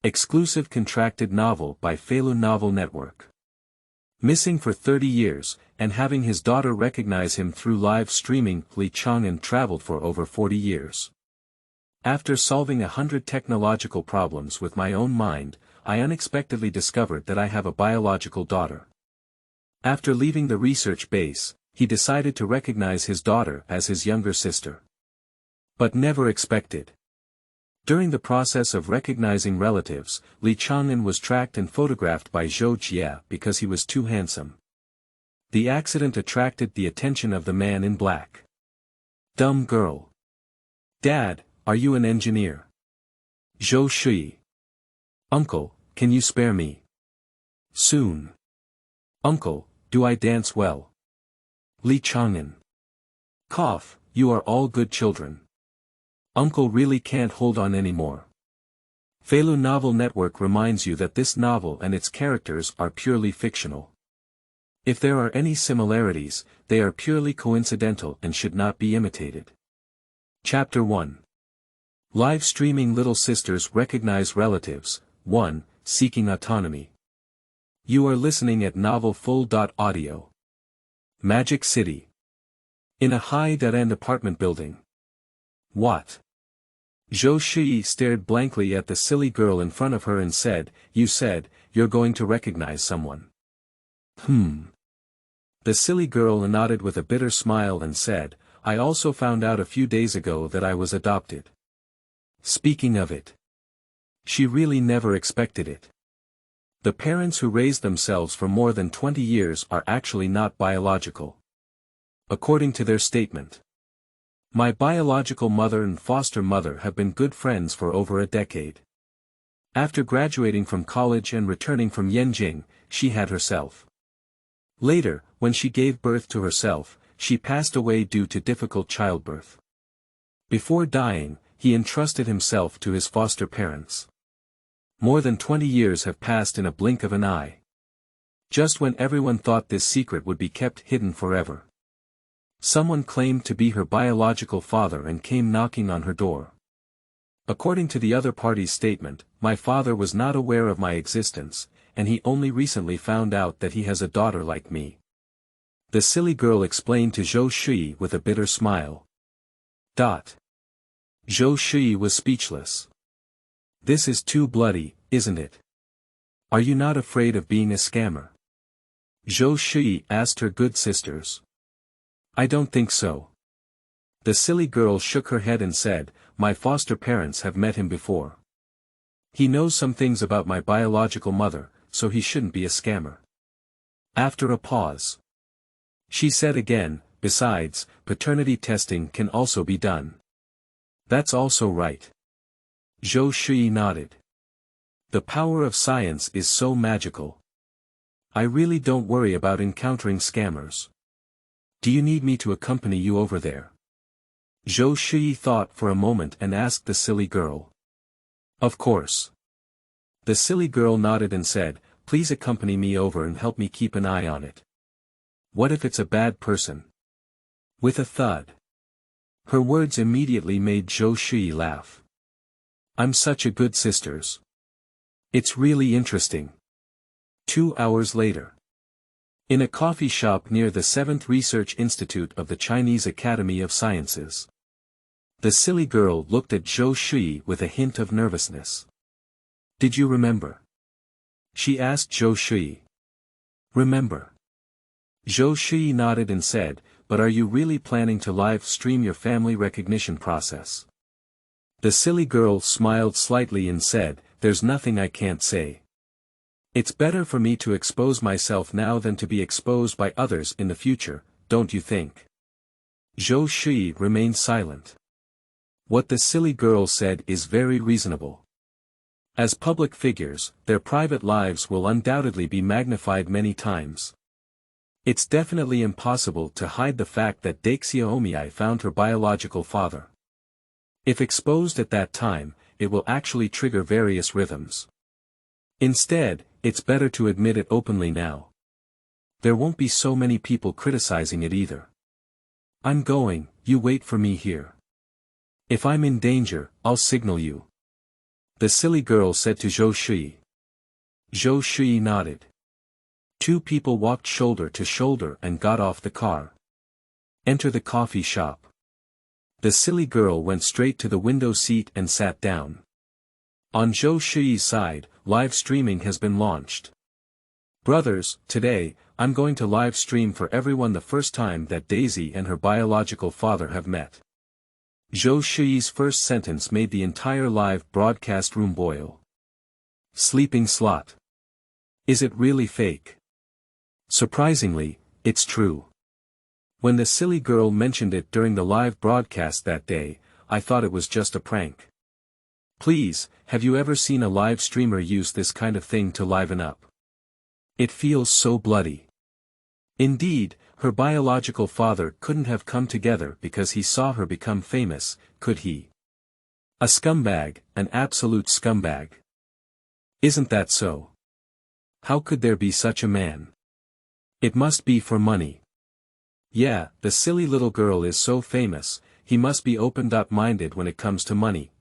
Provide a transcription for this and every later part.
Exclusive contracted novel by Feilu Novel Network. Missing for 30 years, and having his daughter recognize him through live streaming, Li Chang'an traveled for over 40 years. After solving 100 technological problems with my own mind, I unexpectedly discovered that I have a biological daughter. After leaving the research base, he decided to recognize his daughter as his younger sister. But never expected. During the process of recognizing relatives, Li Chang'an was tracked and photographed by Zhou Jie because he was too handsome. The accident attracted the attention of the man in black. Dumb girl. Dad, are you an engineer? Zhou Shuyi. Uncle, can you spare me? Soon. Uncle, do I dance well? Li Chang'an. Cough, you are all good children. Uncle really can't hold on anymore. Feilu Novel Network reminds you that this novel and its characters are purely fictional. If there are any similarities, they are purely coincidental and should not be imitated. Chapter 1. Live streaming little sisters recognize relatives. 1. Seeking autonomy. You are listening at Novel Full.audio. Magic City. In a high-end apartment building. What? Zhou Shuyi stared blankly at the silly girl in front of her and said, "You said, you're going to recognize someone." The silly girl nodded with a bitter smile and said, "I also found out a few days ago that I was adopted." Speaking of it. She really never expected it. The parents who raised themselves for more than 20 years are actually not biological. According to their statement. My biological mother and foster mother have been good friends for over a decade. After graduating from college and returning from Yanjing, she had herself. Later, when she gave birth to herself, she passed away due to difficult childbirth. Before dying, he entrusted himself to his foster parents. More than 20 years have passed in a blink of an eye. Just when everyone thought this secret would be kept hidden forever. Someone claimed to be her biological father and came knocking on her door. According to the other party's statement, my father was not aware of my existence, and he only recently found out that he has a daughter like me. The silly girl explained to Zhou Shuyi with a bitter smile. Zhou Shuyi was speechless. This is too bloody, isn't it? Are you not afraid of being a scammer? Zhou Shuyi asked her good sisters. I don't think so. The silly girl shook her head and said, my foster parents have met him before. He knows some things about my biological mother, so he shouldn't be a scammer. After a pause. She said again, besides, paternity testing can also be done. That's also right. Zhou Shuyi nodded. The power of science is so magical. I really don't worry about encountering scammers. Do you need me to accompany you over there? Zhou Shuyi thought for a moment and asked the silly girl. Of course. The silly girl nodded and said, please accompany me over and help me keep an eye on it. What if it's a bad person? With a thud. Her words immediately made Zhou Shuyi laugh. I'm such a good sisters. It's really interesting. 2 hours later. In a coffee shop near the 7th Research Institute of the Chinese Academy of Sciences. The silly girl looked at Zhou Shuyi with a hint of nervousness. Did you remember? She asked Zhou Shuyi. Remember? Zhou Shuyi nodded and said, but are you really planning to live stream your family recognition process? The silly girl smiled slightly and said, there's nothing I can't say. It's better for me to expose myself now than to be exposed by others in the future, don't you think? Zhou Shuyi remained silent. What the silly girl said is very reasonable. As public figures, their private lives will undoubtedly be magnified many times. It's definitely impossible to hide the fact that Xiaomi found her biological father. If exposed at that time, it will actually trigger various rhythms. Instead, it's better to admit it openly now. There won't be so many people criticizing it either. I'm going, you wait for me here. If I'm in danger, I'll signal you. the silly girl said to Zhou Shuyi. Zhou Shuyi nodded. Two people walked shoulder to shoulder and got off the car. Enter the coffee shop. The silly girl went straight to the window seat and sat down. On Zhou Shuyi's side, live streaming has been launched. Brothers, today, I'm going to live stream for everyone the first time that Daisy and her biological father have met. Zhou Shuyi's first sentence made the entire live broadcast room boil. Sleeping slot. Is it really fake? Surprisingly, it's true. When the silly girl mentioned it during the live broadcast that day, I thought it was just a prank. Please, have you ever seen a live streamer use this kind of thing to liven up? It feels so bloody. Indeed, her biological father couldn't have come together because he saw her become famous, could he? A scumbag, an absolute scumbag. Isn't that so? How could there be such a man? It must be for money. Yeah, the silly little girl is so famous, he must be open-minded when it comes to money.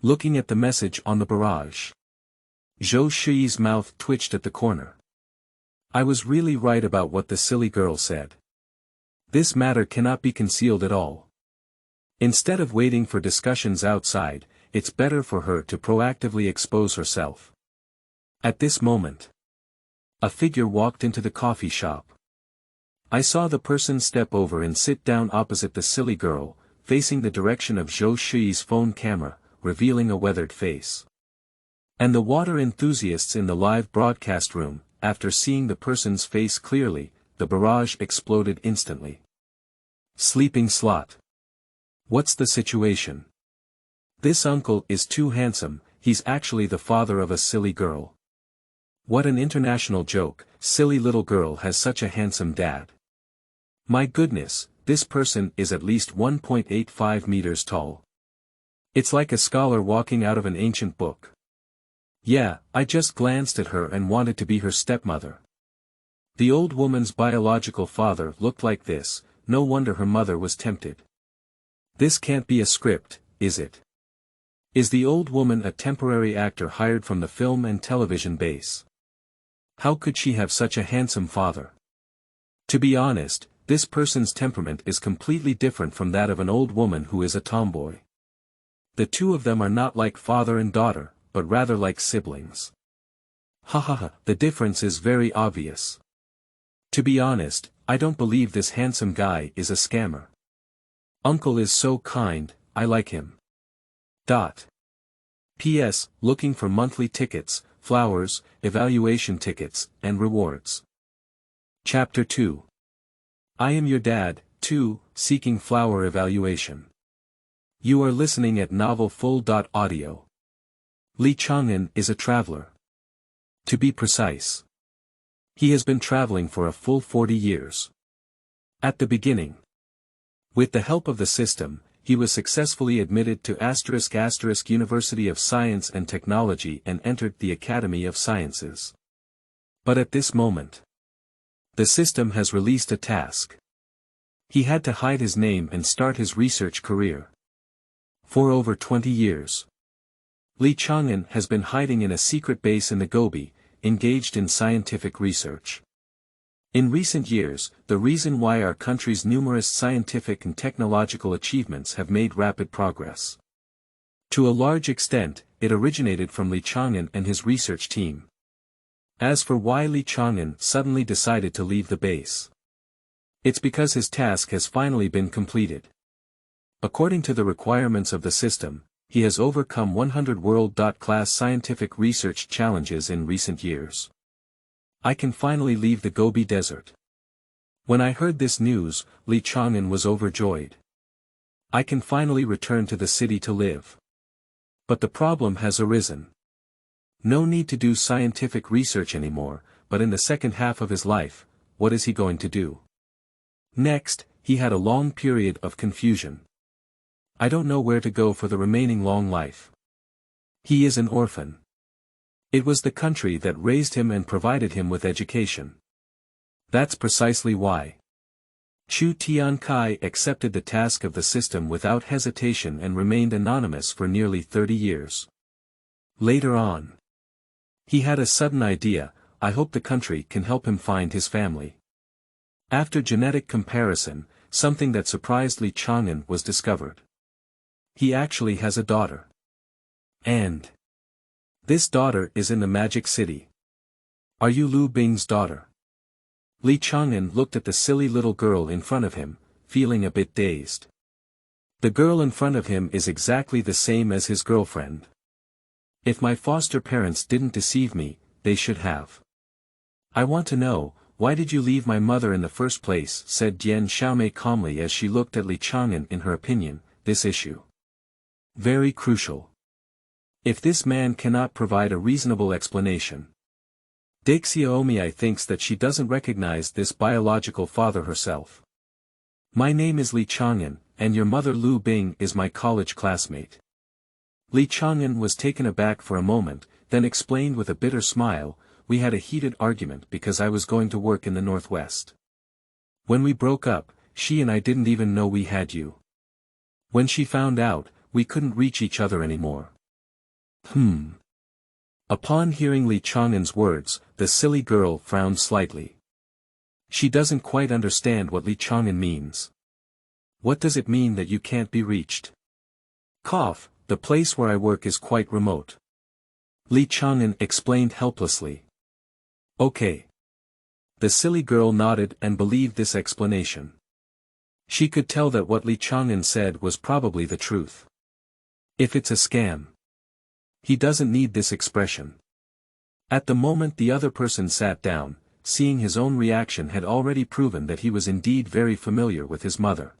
Looking at the message on the barrage. Zhou Shuyi's mouth twitched at the corner. I was really right about what the silly girl said. This matter cannot be concealed at all. Instead of waiting for discussions outside, it's better for her to proactively expose herself. At this moment, a figure walked into the coffee shop. I saw the person step over and sit down opposite the silly girl, facing the direction of Zhou Shuyi's phone camera, revealing a weathered face. And the water enthusiasts in the live broadcast room, after seeing the person's face clearly, the barrage exploded instantly. Sleeping slot. What's the situation? This uncle is too handsome, he's actually the father of a silly girl. What an international joke, silly little girl has such a handsome dad. My goodness, this person is at least 1.85 meters tall. It's like a scholar walking out of an ancient book. Yeah, I just glanced at her and wanted to be her stepmother. The old woman's biological father looked like this, no wonder her mother was tempted. This can't be a script, is it? Is the old woman a temporary actor hired from the film and television base? How could she have such a handsome father? To be honest, this person's temperament is completely different from that of an old woman who is a tomboy. The two of them are not like father and daughter, but rather like siblings. The difference is very obvious. To be honest, I don't believe this handsome guy is a scammer. Uncle is so kind, I like him. P.S. Looking for monthly tickets, flowers, evaluation tickets, and rewards. Chapter 2. I am your dad, 2, seeking flower evaluation. You are listening at novelfull.audio. Li Chang'an is a traveler. To be precise. He has been traveling for a full 40 years. At the beginning, with the help of the system, he was successfully admitted to University of Science and Technology and entered the Academy of Sciences. But at this moment, the system has released a task. He had to hide his name and start his research career. For over 20 years, Li Chang'an has been hiding in a secret base in the Gobi, engaged in scientific research. In recent years, the reason why our country's numerous scientific and technological achievements have made rapid progress. To a large extent, it originated from Li Chang'an and his research team. As for why Li Chang'an suddenly decided to leave the base, it's because his task has finally been completed. According to the requirements of the system, he has overcome 100 world-class scientific research challenges in recent years. I can finally leave the Gobi Desert. When I heard this news, Li Chang'an was overjoyed. I can finally return to the city to live. But the problem has arisen. No need to do scientific research anymore, but in the second half of his life, what is he going to do? Next, he had a long period of confusion. I don't know where to go for the remaining long life. He is an orphan. It was the country that raised him and provided him with education. That's precisely why Chu Tiankai accepted the task of the system without hesitation and remained anonymous for nearly 30 years. Later on, he had a sudden idea. I hope the country can help him find his family. After genetic comparison, something that surprised Li Chang'an was discovered. He actually has a daughter. And this daughter is in the Magic City. Are you Lu Bing's daughter? Li Chang'an looked at the silly little girl in front of him, feeling a bit dazed. The girl in front of him is exactly the same as his girlfriend. If my foster parents didn't deceive me, they should have. I want to know, why did you leave my mother in the first place, said Dian Xiaomei calmly as she looked at Li Chang'an. In her opinion, this issue very crucial. If this man cannot provide a reasonable explanation. Xiaomei thinks that she doesn't recognize this biological father herself. My name is Li Chang'an, and your mother Lu Bing is my college classmate. Li Chang'an was taken aback for a moment, then explained with a bitter smile, we had a heated argument because I was going to work in the Northwest. When we broke up, she and I didn't even know we had you. When she found out, we couldn't reach each other anymore. Upon hearing Li Chang'an's words, the silly girl frowned slightly. She doesn't quite understand what Li Chang'an means. What does it mean that you can't be reached? Cough, the place where I work is quite remote. Li Chang'an explained helplessly. Okay. The silly girl nodded and believed this explanation. She could tell that what Li Chang'an said was probably the truth. If it's a scam. He doesn't need this expression. At the moment the other person sat down, seeing his own reaction had already proven that he was indeed very familiar with his mother.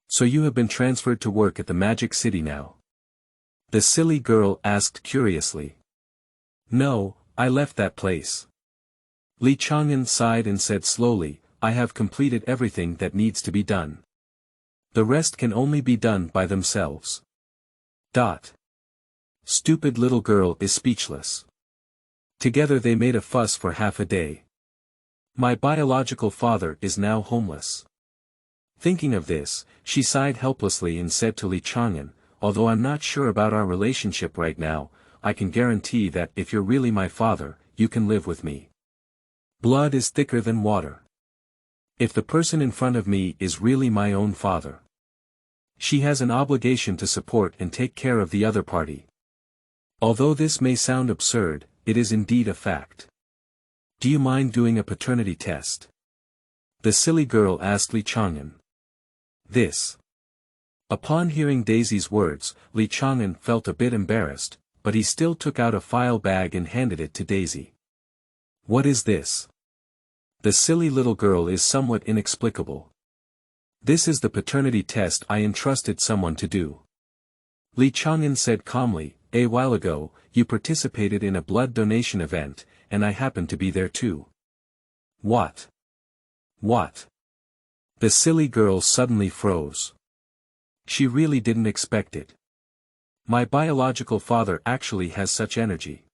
So you have been transferred to work at the Magic City now? The silly girl asked curiously. No, I left that place. Li Chang'an sighed and said slowly, I have completed everything that needs to be done. The rest can only be done by themselves. Stupid little girl is speechless. Together they made a fuss for half a day. My biological father is now homeless. Thinking of this, she sighed helplessly and said to Li Chang'an, although I'm not sure about our relationship right now, I can guarantee that if you're really my father, you can live with me. Blood is thicker than water. If the person in front of me is really my own father, she has an obligation to support and take care of the other party. Although this may sound absurd, it is indeed a fact. Do you mind doing a paternity test? The silly girl asked Li Chang'an. Upon hearing Daisy's words, Li Chang'an felt a bit embarrassed, but he still took out a file bag and handed it to Daisy. What is this? The silly little girl is somewhat inexplicable. This is the paternity test I entrusted someone to do. Li Chang'an said calmly, a while ago, you participated in a blood donation event, and I happened to be there too. What? The silly girl suddenly froze. She really didn't expect it. My biological father actually has such energy.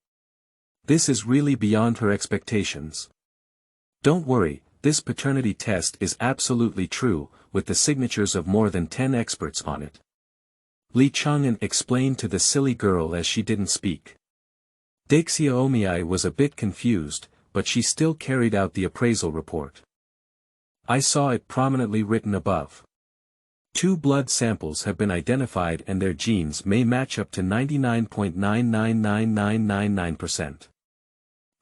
This is really beyond her expectations. Don't worry, this paternity test is absolutely true, with the signatures of more than 10 experts on it. Li Chang'an explained to the silly girl as she didn't speak. Xiaomei was a bit confused, but she still carried out the appraisal report. I saw it prominently written above. 2 blood samples have been identified and their genes may match up to 99.999999%.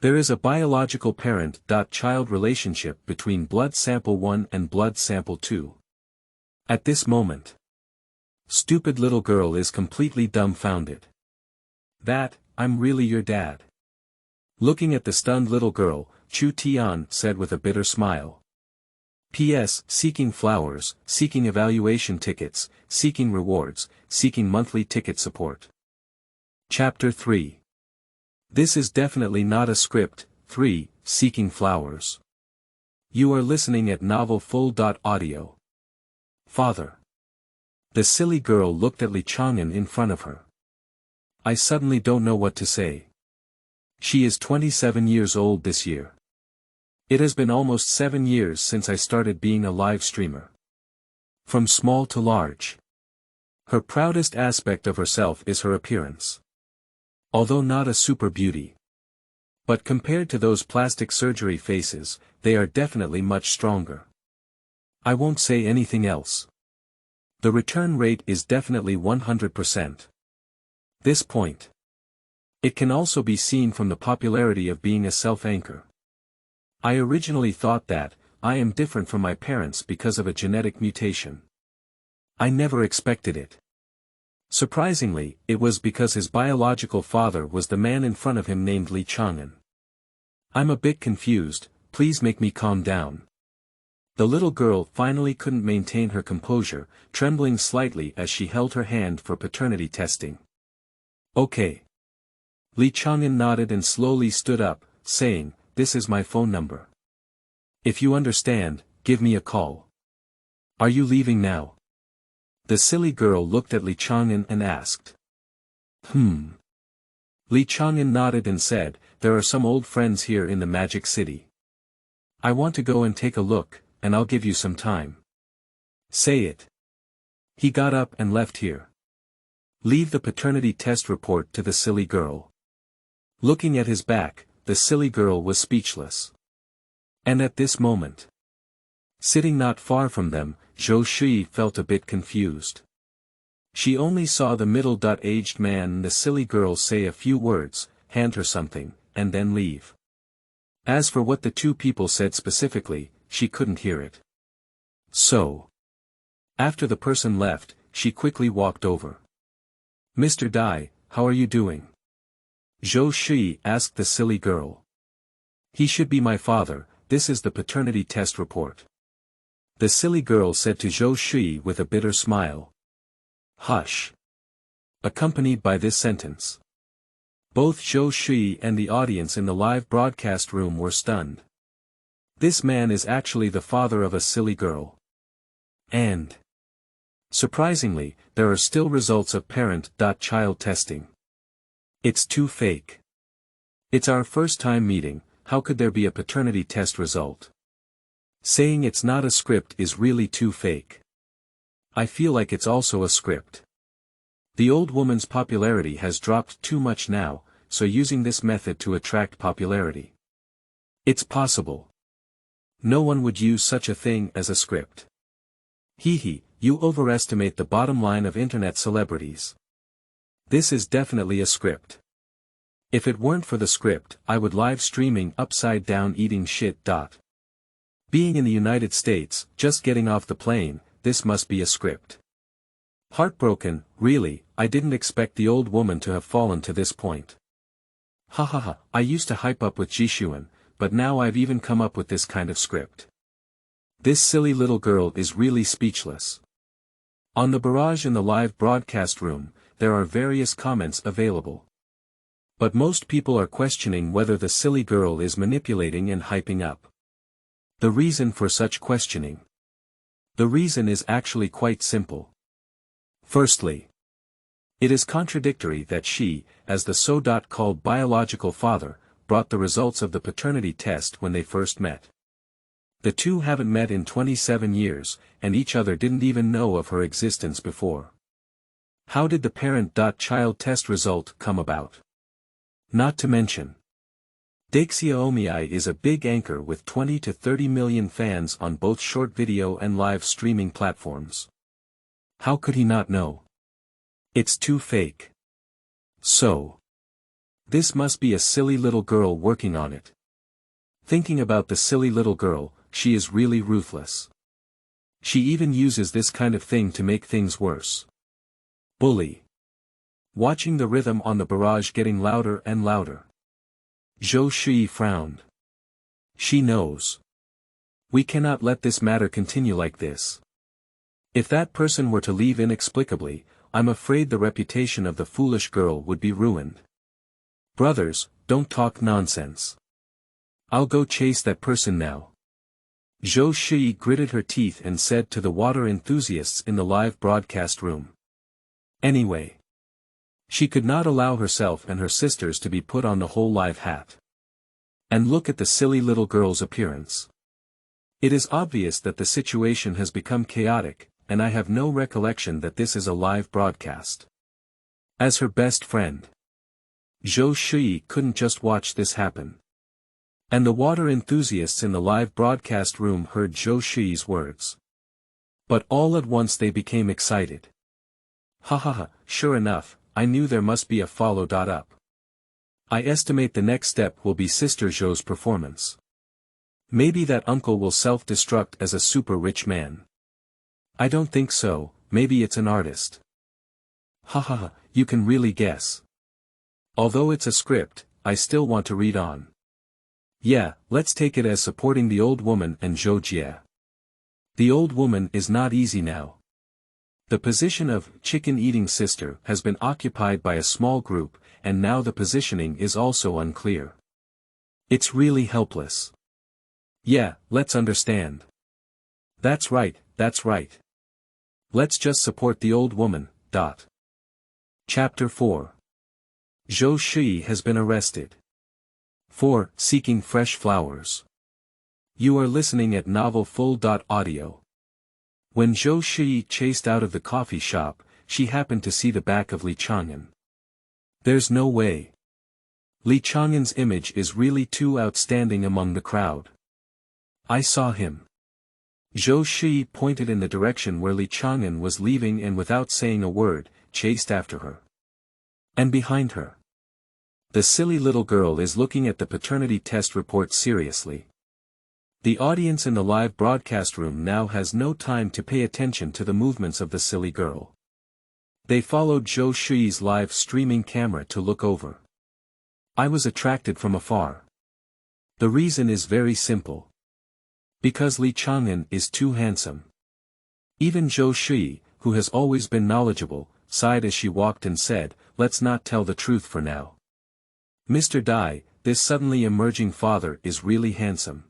There is a biological parent-child relationship between blood sample 1 and blood sample 2. At this moment, stupid little girl is completely dumbfounded. I'm really your dad. Looking at the stunned little girl, Chu Tian said with a bitter smile. P.S. Seeking flowers, seeking evaluation tickets, seeking rewards, seeking monthly ticket support. Chapter 3. This is definitely not a script. 3. Seeking flowers. You are listening at novelfull.audio. Father. The silly girl looked at Li Chang'an in front of her. I suddenly don't know what to say. She is 27 years old this year. It has been almost 7 years since I started being a live streamer. From small to large. Her proudest aspect of herself is her appearance. Although not a super beauty. But compared to those plastic surgery faces, they are definitely much stronger. I won't say anything else. The return rate is definitely 100%. This point. It can also be seen from the popularity of being a self-anchor. I originally thought that, I am different from my parents because of a genetic mutation. I never expected it. Surprisingly, it was because his biological father was the man in front of him named Li Chang'an. I'm a bit confused, please make me calm down. The little girl finally couldn't maintain her composure, trembling slightly as she held her hand for paternity testing. Okay. Li Chang'an nodded and slowly stood up, saying, "This is my phone number. If you understand, give me a call." "Are you leaving now?" The silly girl looked at Li Chang'an and asked. Li Chang'an nodded and said, "There are some old friends here in the Magic City. I want to go and take a look, and I'll give you some time." "Say it." He got up and left here. Leave the paternity test report to the silly girl. Looking at his back, the silly girl was speechless. And at this moment, sitting not far from them, Zhou Shuyi felt a bit confused. She only saw the middle-aged man and the silly girl say a few words, hand her something, and then leave. As for what the two people said specifically, she couldn't hear it. So, after the person left, she quickly walked over. "Mr. Dai, how are you doing?" Zhou Shuyi asked the silly girl. "He should be my father, this is the paternity test report." The silly girl said to Zhou Shuyi with a bitter smile. "Hush." Accompanied by this sentence. Both Zhou Shuyi and the audience in the live broadcast room were stunned. This man is actually the father of a silly girl. And, surprisingly, there are still results of parent-child testing. It's too fake. It's our first time meeting, how could there be a paternity test result? Saying it's not a script is really too fake. I feel like it's also a script. The old woman's popularity has dropped too much now, so using this method to attract popularity. It's possible. No one would use such a thing as a script. You overestimate the bottom line of internet celebrities. This is definitely a script. If it weren't for the script, I would live streaming upside down eating shit. Being in the United States, just getting off the plane, this must be a script. Heartbroken, really, I didn't expect the old woman to have fallen to this point. I used to hype up with Suen, but now I've even come up with this kind of script. This silly little girl is really speechless. On the barrage in the live broadcast room, there are various comments available. But most people are questioning whether the silly girl is manipulating and hyping up. The reason for such questioning. The reason is actually quite simple. Firstly, it is contradictory that she, as the so-called biological father, brought the results of the paternity test when they first met. The two haven't met in 27 years, and each other didn't even know of her existence before. How did the parent-child test result come about? Not to mention, Xiaomi is a big anchor with 20 to 30 million fans on both short video and live streaming platforms. How could he not know? It's too fake. So, this must be a silly little girl working on it. Thinking about the silly little girl, she is really ruthless. She even uses this kind of thing to make things worse. Bully. Watching the rhythm on the barrage getting louder and louder. Zhou Shuyi frowned. She knows. We cannot let this matter continue like this. If that person were to leave inexplicably, I'm afraid the reputation of the foolish girl would be ruined. Brothers, don't talk nonsense. I'll go chase that person now. Zhou Shuyi gritted her teeth and said to the water enthusiasts in the live broadcast room. Anyway, she could not allow herself and her sisters to be put on the whole live hat. And look at the silly little girl's appearance. It is obvious that the situation has become chaotic, and I have no recollection that this is a live broadcast. As her best friend, Zhou Shuyi couldn't just watch this happen. And the water enthusiasts in the live broadcast room heard Zhou Shuyi's words. But all at once they became excited. Ha ha ha, sure enough, I knew there must be a follow-up. I estimate the next step will be Sister Zhou's performance. Maybe that uncle will self-destruct as a super rich man. I don't think so, maybe it's an artist. Ha ha ha, you can really guess. Although it's a script, I still want to read on. Yeah, let's take it as supporting the old woman and Zhou Jie. The old woman is not easy now. The position of chicken-eating sister has been occupied by a small group, and now the positioning is also unclear. It's really helpless. Yeah, let's understand. That's right, that's right. Let's just support the old woman. Chapter 4. Zhou Shuyi has been arrested. 4. Seeking fresh flowers. You are listening at Novel Full.audio. When Zhou Shuyi chased out of the coffee shop, she happened to see the back of Li Chang'an. There's no way. Li Chang'an's image is really too outstanding among the crowd. I saw him. Zhou Shuyi pointed in the direction where Li Chang'an was leaving and without saying a word, chased after her. And behind her, the silly little girl is looking at the paternity test report seriously. The audience in the live broadcast room now has no time to pay attention to the movements of the silly girl. They followed Zhou Shuyi's live streaming camera to look over. I was attracted from afar. The reason is very simple. Because Li Chang'an is too handsome. Even Zhou Shuyi, who has always been knowledgeable, sighed as she walked and said, "Let's not tell the truth for now. Mr. Dai, this suddenly emerging father is really handsome."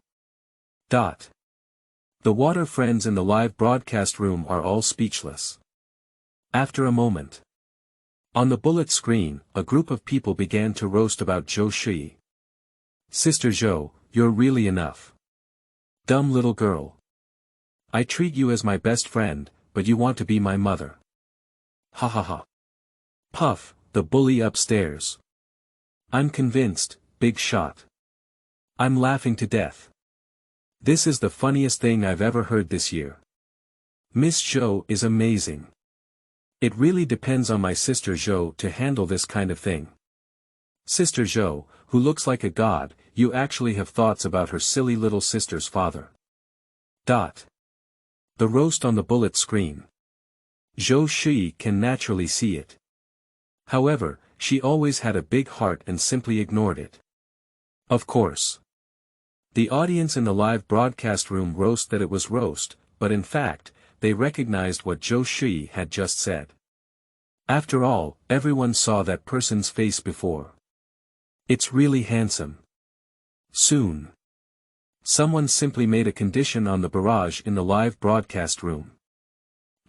The water friends in the live broadcast room are all speechless. After a moment, on the bullet screen, a group of people began to roast about Zhou Shuyi. "Sister Zhou, you're really enough. Dumb little girl. I treat you as my best friend, but you want to be my mother. Ha ha ha. Puff, the bully upstairs. I'm convinced, big shot. I'm laughing to death. This is the funniest thing I've ever heard this year. Miss Zhou is amazing. It really depends on my sister Zhou to handle this kind of thing. Sister Zhou, who looks like a god, you actually have thoughts about her silly little sister's father." The roast on the bullet screen. Zhou Shuyi can naturally see it. However, she always had a big heart and simply ignored it. Of course. The audience in the live broadcast room roast that it was roast, but in fact, they recognized what Zhou Shuyi had just said. After all, everyone saw that person's face before. It's really handsome. Soon. Someone simply made a condition on the barrage in the live broadcast room.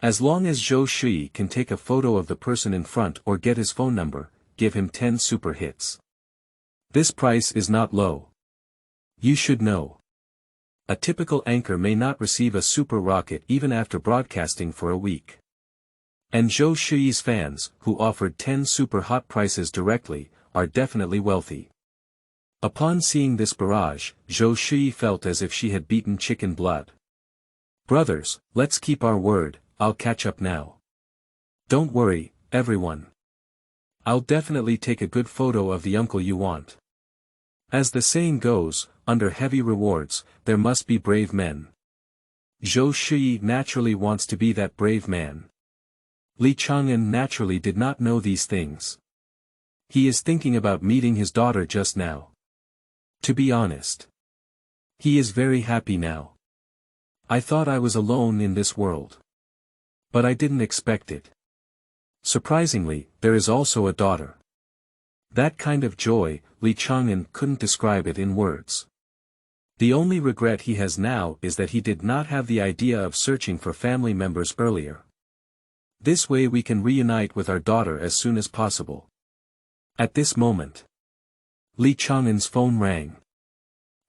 As long as Zhou Shuyi can take a photo of the person in front or get his phone number, give him 10 super hits. This price is not low. You should know. A typical anchor may not receive a super rocket even after broadcasting for a week. And Zhou Shuyi's fans, who offered 10 super hot prices directly, are definitely wealthy. Upon seeing this barrage, Zhou Shuyi felt as if she had beaten chicken blood. "Brothers, let's keep our word, I'll catch up now. Don't worry, everyone. I'll definitely take a good photo of the uncle you want." As the saying goes, under heavy rewards, there must be brave men. Zhou Shuyi naturally wants to be that brave man. Li Chang'an naturally did not know these things. He is thinking about meeting his daughter just now. To be honest, he is very happy now. I thought I was alone in this world. But I didn't expect it. Surprisingly, there is also a daughter. That kind of joy, Li Chang'an couldn't describe it in words. The only regret he has now is that he did not have the idea of searching for family members earlier. This way we can reunite with our daughter as soon as possible. At this moment, Li Chang'an's phone rang.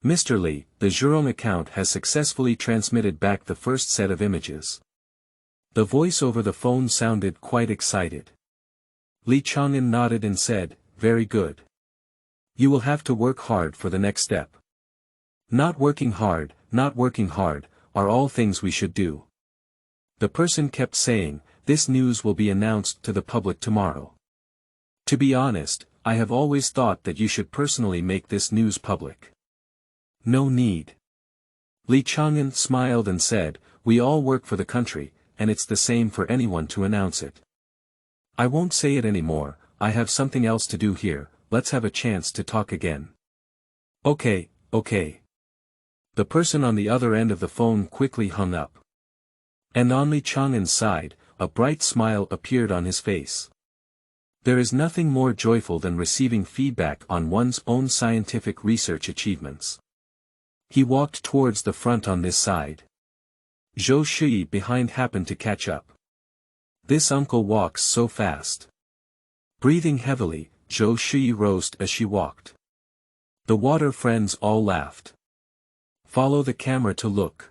Mr. Li, the Zhurong account has successfully transmitted back the first set of images. The voice over the phone sounded quite excited. Li Chang'an nodded and said, very good. You will have to work hard for the next step. Not working hard, are all things we should do. The person kept saying, this news will be announced to the public tomorrow. To be honest, I have always thought that you should personally make this news public. No need. Li Chang'an smiled and said, we all work for the country, and it's the same for anyone to announce it. I won't say it anymore, I have something else to do here, let's have a chance to talk again. Okay. The person on the other end of the phone quickly hung up. And on Li Chang'an's side, a bright smile appeared on his face. There is nothing more joyful than receiving feedback on one's own scientific research achievements. He walked towards the front on this side. Zhou Shuyi behind happened to catch up. This uncle walks so fast. Breathing heavily, Zhou Shuyi rose as she walked. The water friends all laughed. Follow the camera to look.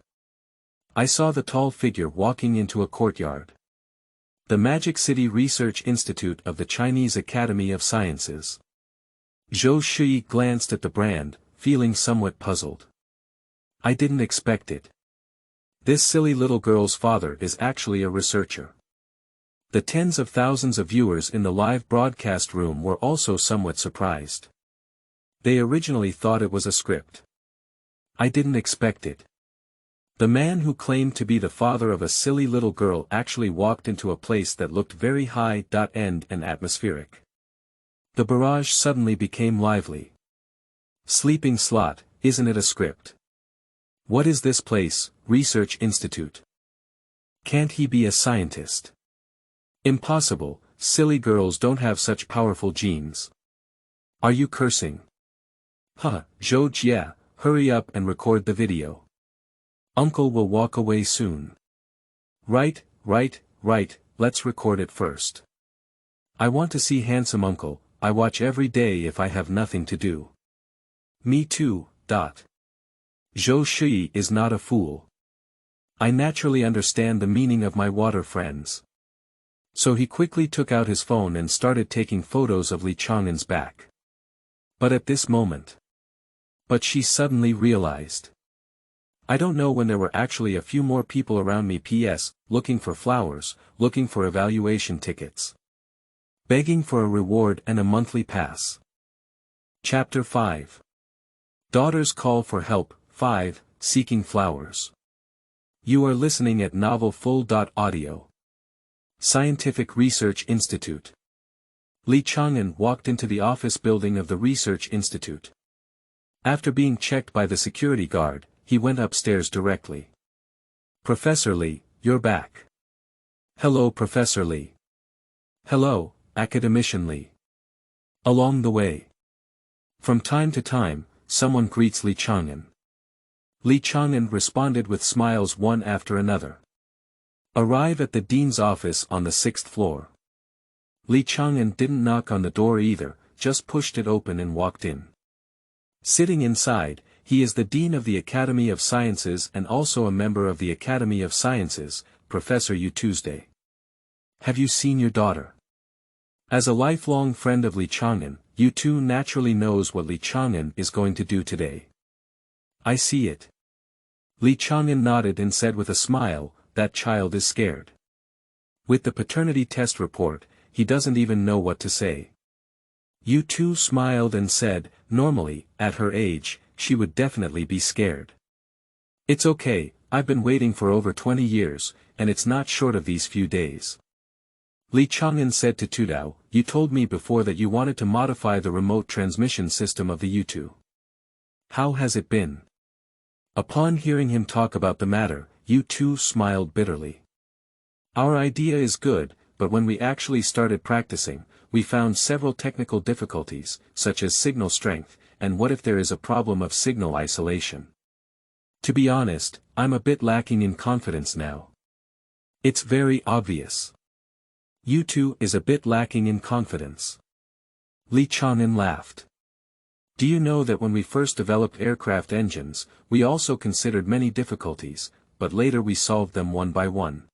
I saw the tall figure walking into a courtyard. The Magic City Research Institute of the Chinese Academy of Sciences. Zhou Shuyi glanced at the brand, feeling somewhat puzzled. I didn't expect it. This silly little girl's father is actually a researcher. The tens of thousands of viewers in the live broadcast room were also somewhat surprised. They originally thought it was a script. I didn't expect it. The man who claimed to be the father of a silly little girl actually walked into a place that looked very high-end and atmospheric. The barrage suddenly became lively. Sleeping slot, isn't it a script? What is this place, Research Institute? Can't he be a scientist? Impossible, silly girls don't have such powerful genes. Are you cursing? Zhou Jie, hurry up and record the video. Uncle will walk away soon. Right, let's record it first. I want to see handsome uncle, I watch every day if I have nothing to do. Me too. Zhou Shuyi is not a fool. I naturally understand the meaning of my water friends. So he quickly took out his phone and started taking photos of Li Chang'an's back. But at this moment. But she suddenly realized. I don't know when there were actually a few more people around me. PS, looking for flowers, looking for evaluation tickets. Begging for a reward and a monthly pass. Chapter 5. Daughters call for help. 5. Seeking flowers. You are listening at Novel Full.audio. Scientific Research Institute. Li Chang'an walked into the office building of the Research Institute. After being checked by the security guard, he went upstairs directly. Professor Li, you're back. Hello Professor Li. Hello, Academician Li. Along the way. From time to time, someone greets Li Chang'an. Li Chang'an responded with smiles one after another. Arrive at the dean's office on the 6th floor. Li Chang'an didn't knock on the door either, just pushed it open and walked in. Sitting inside, he is the Dean of the Academy of Sciences and also a member of the Academy of Sciences, Professor Yu Tuesday. Have you seen your daughter? As a lifelong friend of Li Chang'an, Yu Tu naturally knows what Li Chang'an is going to do today. I see it. Li Chang'an nodded and said with a smile, that child is scared. With the paternity test report, he doesn't even know what to say. Yu Tu smiled and said, normally, at her age, she would definitely be scared. It's okay, I've been waiting for over 20 years, and it's not short of these few days. Li Chang'an said to Tudao, you told me before that you wanted to modify the remote transmission system of the U2. How has it been? Upon hearing him talk about the matter, U2 smiled bitterly. Our idea is good, but when we actually started practicing, we found several technical difficulties, such as signal strength, and what if there is a problem of signal isolation? To be honest, I'm a bit lacking in confidence now. It's very obvious. U2 is a bit lacking in confidence. Li Chang'an laughed. Do you know that when we first developed aircraft engines, we also considered many difficulties, but later we solved them one by one.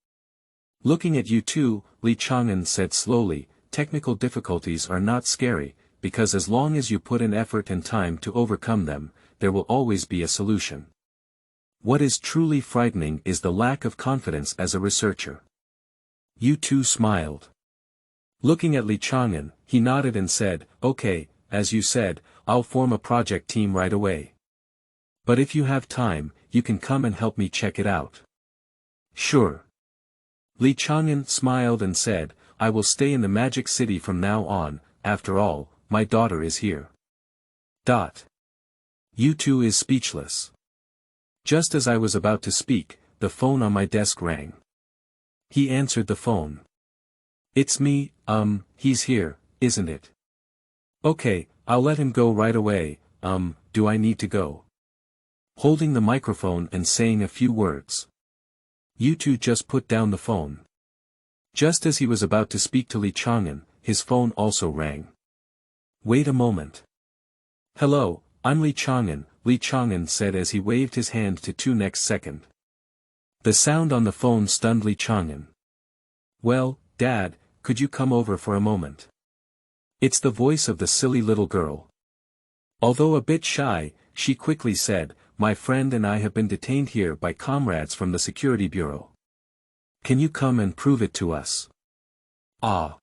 Looking at you two, Li Chang'an said slowly, technical difficulties are not scary, because as long as you put in effort and time to overcome them, there will always be a solution. What is truly frightening is the lack of confidence as a researcher. You two smiled. Looking at Li Chang'an, he nodded and said, okay, as you said, I'll form a project team right away. But if you have time, you can come and help me check it out. Sure. Li Chang'an smiled and said, I will stay in the Magic City from now on, after all, my daughter is here. You two is speechless. Just as I was about to speak, the phone on my desk rang. He answered the phone. It's me, he's here, isn't it? Okay, I'll let him go right away, do I need to go? Holding the microphone and saying a few words. You two just put down the phone. Just as he was about to speak to Li Chang'an, his phone also rang. Wait a moment. Hello, I'm Li Chang'an said as he waved his hand to two next second. The sound on the phone stunned Li Chang'an. Well, Dad, could you come over for a moment? It's the voice of the silly little girl. Although a bit shy, she quickly said, my friend and I have been detained here by comrades from the security bureau. Can you come and prove it to us? Ah.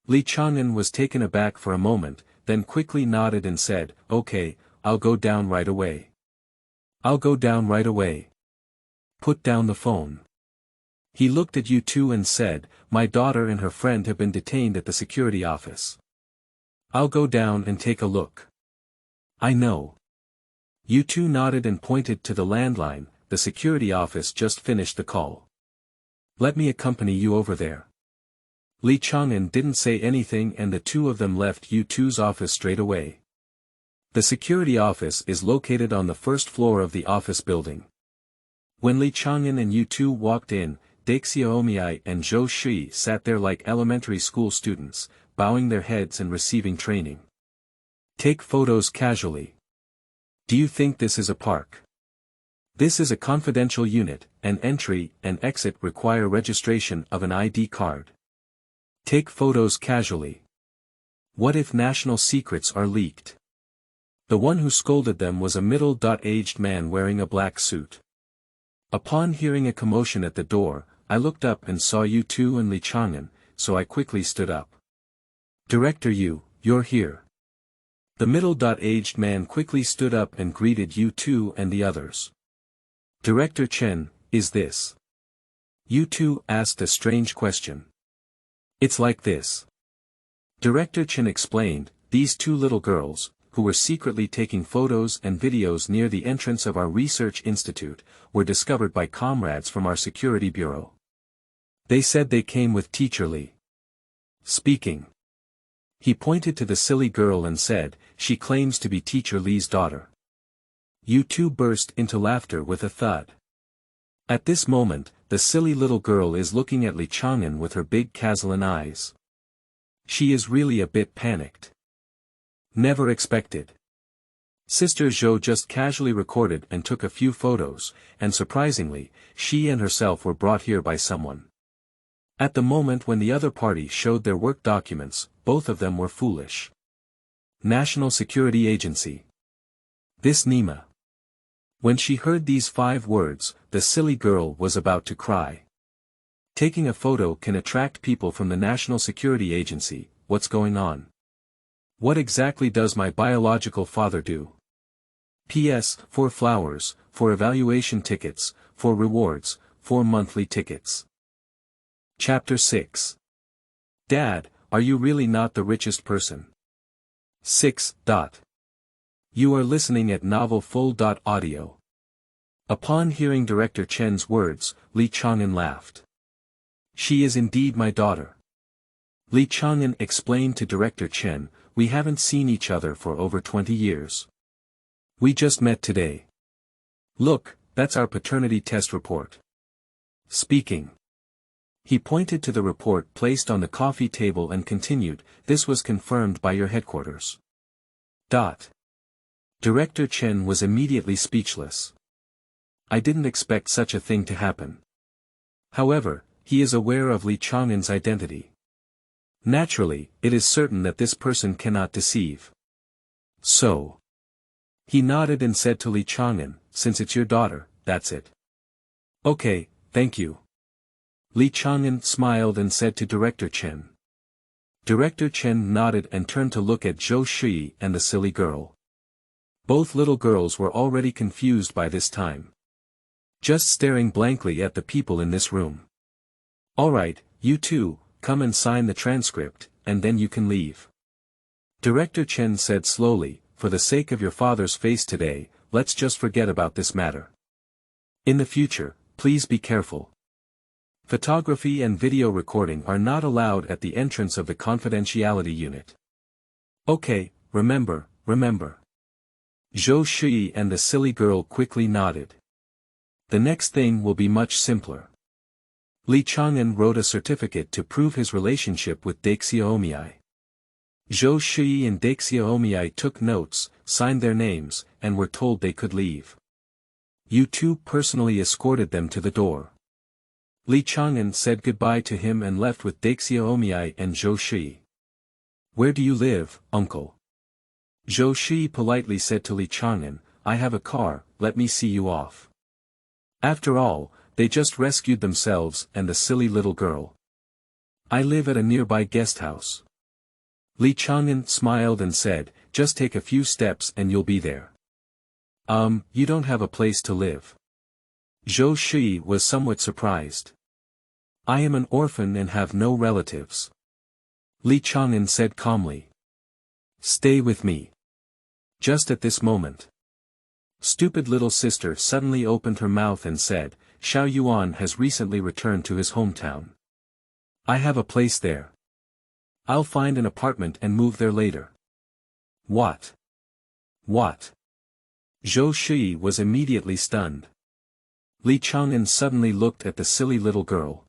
Li Chang'an was taken aback for a moment, then quickly nodded and said, okay, I'll go down right away. I'll go down right away. Put down the phone. He looked at you two and said, my daughter and her friend have been detained at the security office. I'll go down and take a look. I know. You two nodded and pointed to the landline, the security office just finished the call. Let me accompany you over there. Li Chang'an didn't say anything and the two of them left you two's office straight away. The security office is located on the first floor of the office building. When Li Chang'an and you two walked in, Xiaomi and Zhou Shuyi sat there like elementary school students, bowing their heads and receiving training. Take photos casually. Do you think this is a park? This is a confidential unit, and entry and exit require registration of an ID card. Take photos casually. What if national secrets are leaked? The one who scolded them was a middle-aged man wearing a black suit. Upon hearing a commotion at the door, I looked up and saw you two and Li Chang'an, so I quickly stood up. Director you're here. The middle-aged man quickly stood up and greeted you two and the others. Director Chen, is this? You two asked a strange question. It's like this. Director Chen explained, these two little girls, who were secretly taking photos and videos near the entrance of our research institute, were discovered by comrades from our security bureau. They said they came with Teacher Li. Speaking. He pointed to the silly girl and said, she claims to be Teacher Li's daughter. You two burst into laughter with a thud. At this moment, the silly little girl is looking at Li Chang'an with her big Cazalan eyes. She is really a bit panicked. Never expected. Sister Zhou just casually recorded and took a few photos, and surprisingly, she and herself were brought here by someone. At the moment when the other party showed their work documents, both of them were foolish. National Security Agency. This Nima. When she heard these 5 words, the silly girl was about to cry. Taking a photo can attract people from the National Security Agency, what's going on? What exactly does my biological father do? P.S. 4 flowers, 4 evaluation tickets, 4 rewards, 4 monthly tickets. Chapter 6. Dad, are you really not the richest person? 6. You are listening at Novel Full.audio. Upon hearing Director Chen's words, Li Chang'an laughed. She is indeed my daughter. Li Chang'an explained to Director Chen, we haven't seen each other for over 20 years. We just met today. Look, that's our paternity test report. Speaking. He pointed to the report placed on the coffee table and continued, this was confirmed by your headquarters. Director Chen was immediately speechless. I didn't expect such a thing to happen. However, he is aware of Li Chang'an's identity. Naturally, it is certain that this person cannot deceive. So. He nodded and said to Li Chang'an, since it's your daughter, that's it. Okay, thank you. Li Chang'an smiled and said to Director Chen. Director Chen nodded and turned to look at Zhou Shuyi and the silly girl. Both little girls were already confused by this time. Just staring blankly at the people in this room. Alright, you two, come and sign the transcript, and then you can leave. Director Chen said slowly, for the sake of your father's face today, let's just forget about this matter. In the future, please be careful. Photography and video recording are not allowed at the entrance of the confidentiality unit. Okay, remember. Zhou Shuyi and the silly girl quickly nodded. The next thing will be much simpler. Li Chang'an wrote a certificate to prove his relationship with Xiaomi. Zhou Shuyi and Xiaomi took notes, signed their names, and were told they could leave. You two personally escorted them to the door. Li Chang'an said goodbye to him and left with Xiaomi and Zhou Shuyi. Where do you live, uncle? Zhou Shuyi politely said to Li Chang'an, I have a car, let me see you off. After all, they just rescued themselves and the silly little girl. I live at a nearby guest house. Li Chang'an smiled and said, just take a few steps and you'll be there. You don't have a place to live. Zhou Shuyi was somewhat surprised. I am an orphan and have no relatives. Li Chang'an said calmly. Stay with me. Just at this moment. Stupid little sister suddenly opened her mouth and said, Xiao Yuan has recently returned to his hometown. I have a place there. I'll find an apartment and move there later. What? What? Zhou Shuyi was immediately stunned. Li Chang'an suddenly looked at the silly little girl.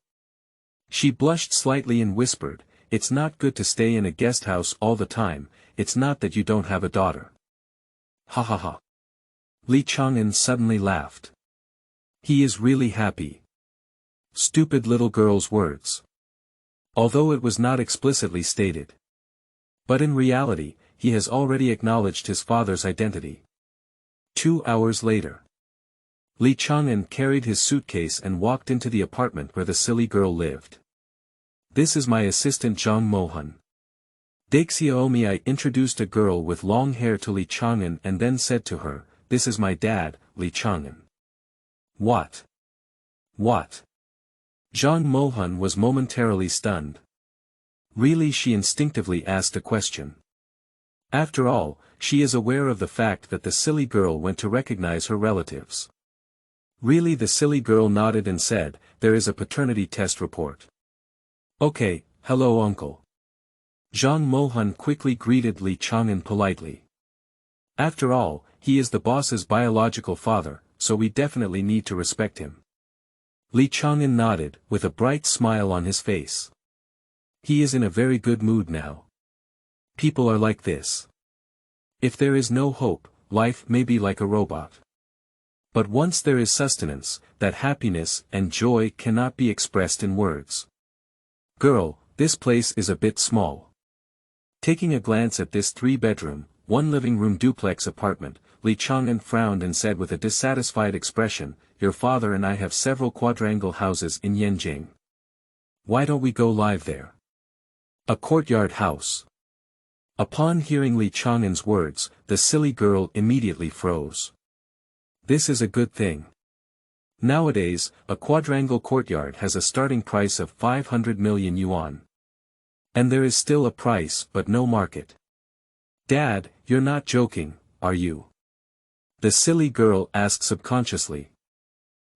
She blushed slightly and whispered, It's not good to stay in a guest house all the time, it's not that you don't have a daughter. Ha ha ha. Li Chang'an suddenly laughed. He is really happy. Stupid little girl's words. Although it was not explicitly stated. But in reality, he has already acknowledged his father's identity. 2 hours later. Li Chang'an carried his suitcase and walked into the apartment where the silly girl lived. This is my assistant Zhang Mohan. Xiaomi introduced a girl with long hair to Li Chang'an and then said to her, This is my dad, Li Chang'an. What? What? Zhang Mohan was momentarily stunned. Really, she instinctively asked a question. After all, she is aware of the fact that the silly girl went to recognize her relatives. Really, the silly girl nodded and said, There is a paternity test report. Okay, hello uncle. Zhang Mohan quickly greeted Li Chang'an politely. After all, he is the boss's biological father, so we definitely need to respect him. Li Chang'an nodded, with a bright smile on his face. He is in a very good mood now. People are like this. If there is no hope, life may be like a robot. But once there is sustenance, that happiness and joy cannot be expressed in words. Girl, this place is a bit small. Taking a glance at this 3-bedroom, 1-living-room duplex apartment, Li Chang'an frowned and said with a dissatisfied expression, Your father and I have several quadrangle houses in Yanjing. Why don't we go live there? A courtyard house. Upon hearing Li Chang'an's words, the silly girl immediately froze. This is a good thing. Nowadays, a quadrangle courtyard has a starting price of 500 million yuan. And there is still a price but no market. Dad, you're not joking, are you? The silly girl asked subconsciously.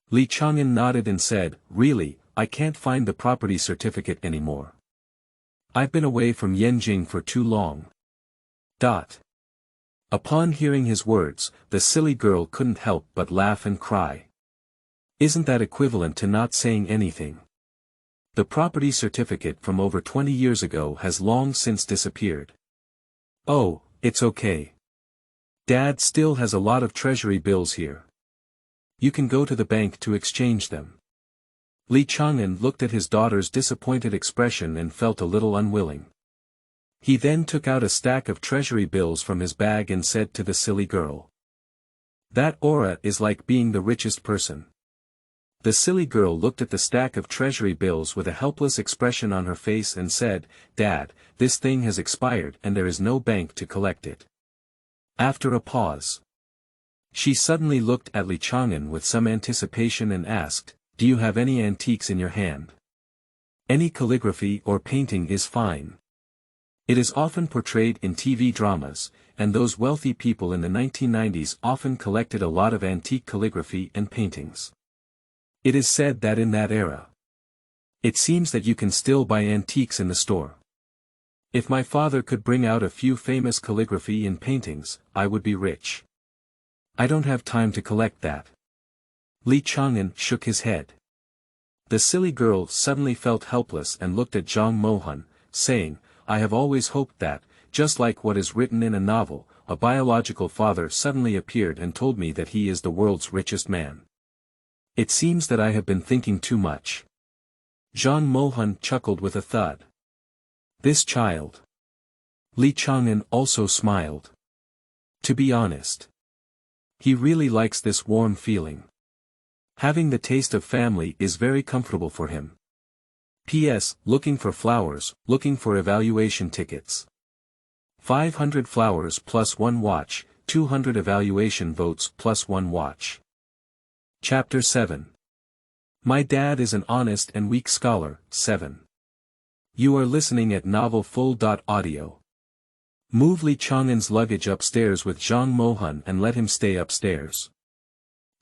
Li Chang'an nodded and said, Really, I can't find the property certificate anymore. I've been away from Yanjing for too long. Upon hearing his words, the silly girl couldn't help but laugh and cry. Isn't that equivalent to not saying anything? The property certificate from over 20 years ago has long since disappeared. Oh, it's okay. Dad still has a lot of treasury bills here. You can go to the bank to exchange them. Li Chang'an looked at his daughter's disappointed expression and felt a little unwilling. He then took out a stack of treasury bills from his bag and said to the silly girl. That aura is like being the richest person. The silly girl looked at the stack of treasury bills with a helpless expression on her face and said, Dad, this thing has expired and there is no bank to collect it. After a pause, she suddenly looked at Li Chang'an with some anticipation and asked, Do you have any antiques in your hand? Any calligraphy or painting is fine. It is often portrayed in TV dramas, and those wealthy people in the 1990s often collected a lot of antique calligraphy and paintings. It is said that in that era, it seems that you can still buy antiques in the store. If my father could bring out a few famous calligraphy and paintings, I would be rich. I don't have time to collect that. Li Chang'an shook his head. The silly girl suddenly felt helpless and looked at Zhang Mohan, saying, I have always hoped that, just like what is written in a novel, a biological father suddenly appeared and told me that he is the world's richest man. It seems that I have been thinking too much. Zhang Mohan chuckled with a thud. This child. Li Chang'an also smiled. To be honest, he really likes this warm feeling. Having the taste of family is very comfortable for him. P.S. Looking for flowers, looking for evaluation tickets. 500 flowers plus 1 watch, 200 evaluation votes plus 1 watch. Chapter 7. My dad is an honest and weak scholar, 7. You are listening at novelfull.audio. Move Li Chang'an's luggage upstairs with Zhang Mohan and let him stay upstairs.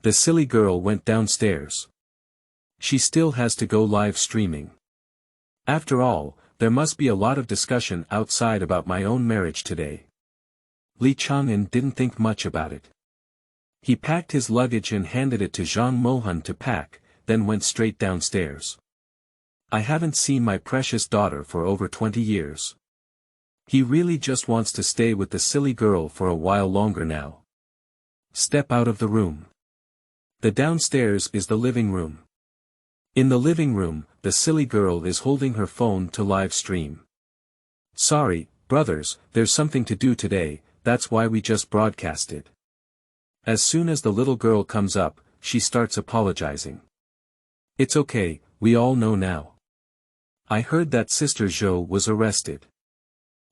The silly girl went downstairs. She still has to go live streaming. After all, there must be a lot of discussion outside about my own marriage today. Li Chang'an didn't think much about it. He packed his luggage and handed it to Zhang Mohan to pack, then went straight downstairs. I haven't seen my precious daughter for over 20 years. He really just wants to stay with the silly girl for a while longer now. Step out of the room. The downstairs is the living room. In the living room, the silly girl is holding her phone to live stream. Sorry, brothers, there's something to do today, that's why we just broadcasted. As soon as the little girl comes up, she starts apologizing. It's okay, we all know now. I heard that Sister Zhou was arrested.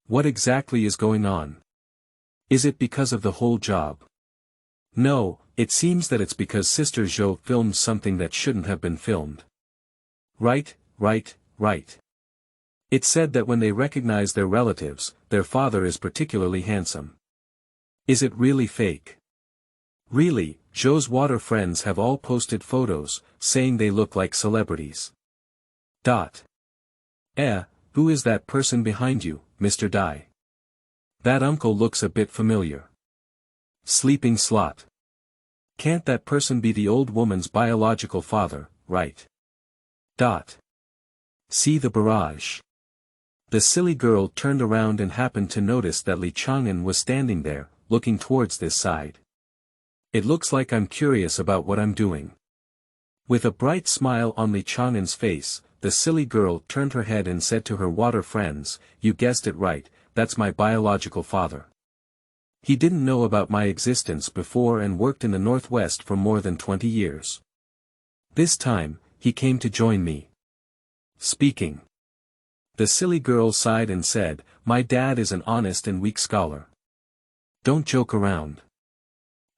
What exactly is going on? Is it because of the whole job? No, it seems that it's because Sister Zhou filmed something that shouldn't have been filmed. Right. It's said that when they recognize their relatives, their father is particularly handsome. Is it really fake? Really, Zhou's water friends have all posted photos, saying they look like celebrities. Who is that person behind you, Mr. Dai? That uncle looks a bit familiar. Sleeping slot. Can't that person be the old woman's biological father, right? See the barrage. The silly girl turned around and happened to notice that Li Chang'an was standing there, looking towards this side. It looks like I'm curious about what I'm doing. With a bright smile on Li Chang'an's face, the silly girl turned her head and said to her water friends, You guessed it right, that's my biological father. He didn't know about my existence before and worked in the Northwest for more than 20 years. This time, he came to join me. Speaking. The silly girl sighed and said, My dad is an honest and weak scholar. Don't joke around.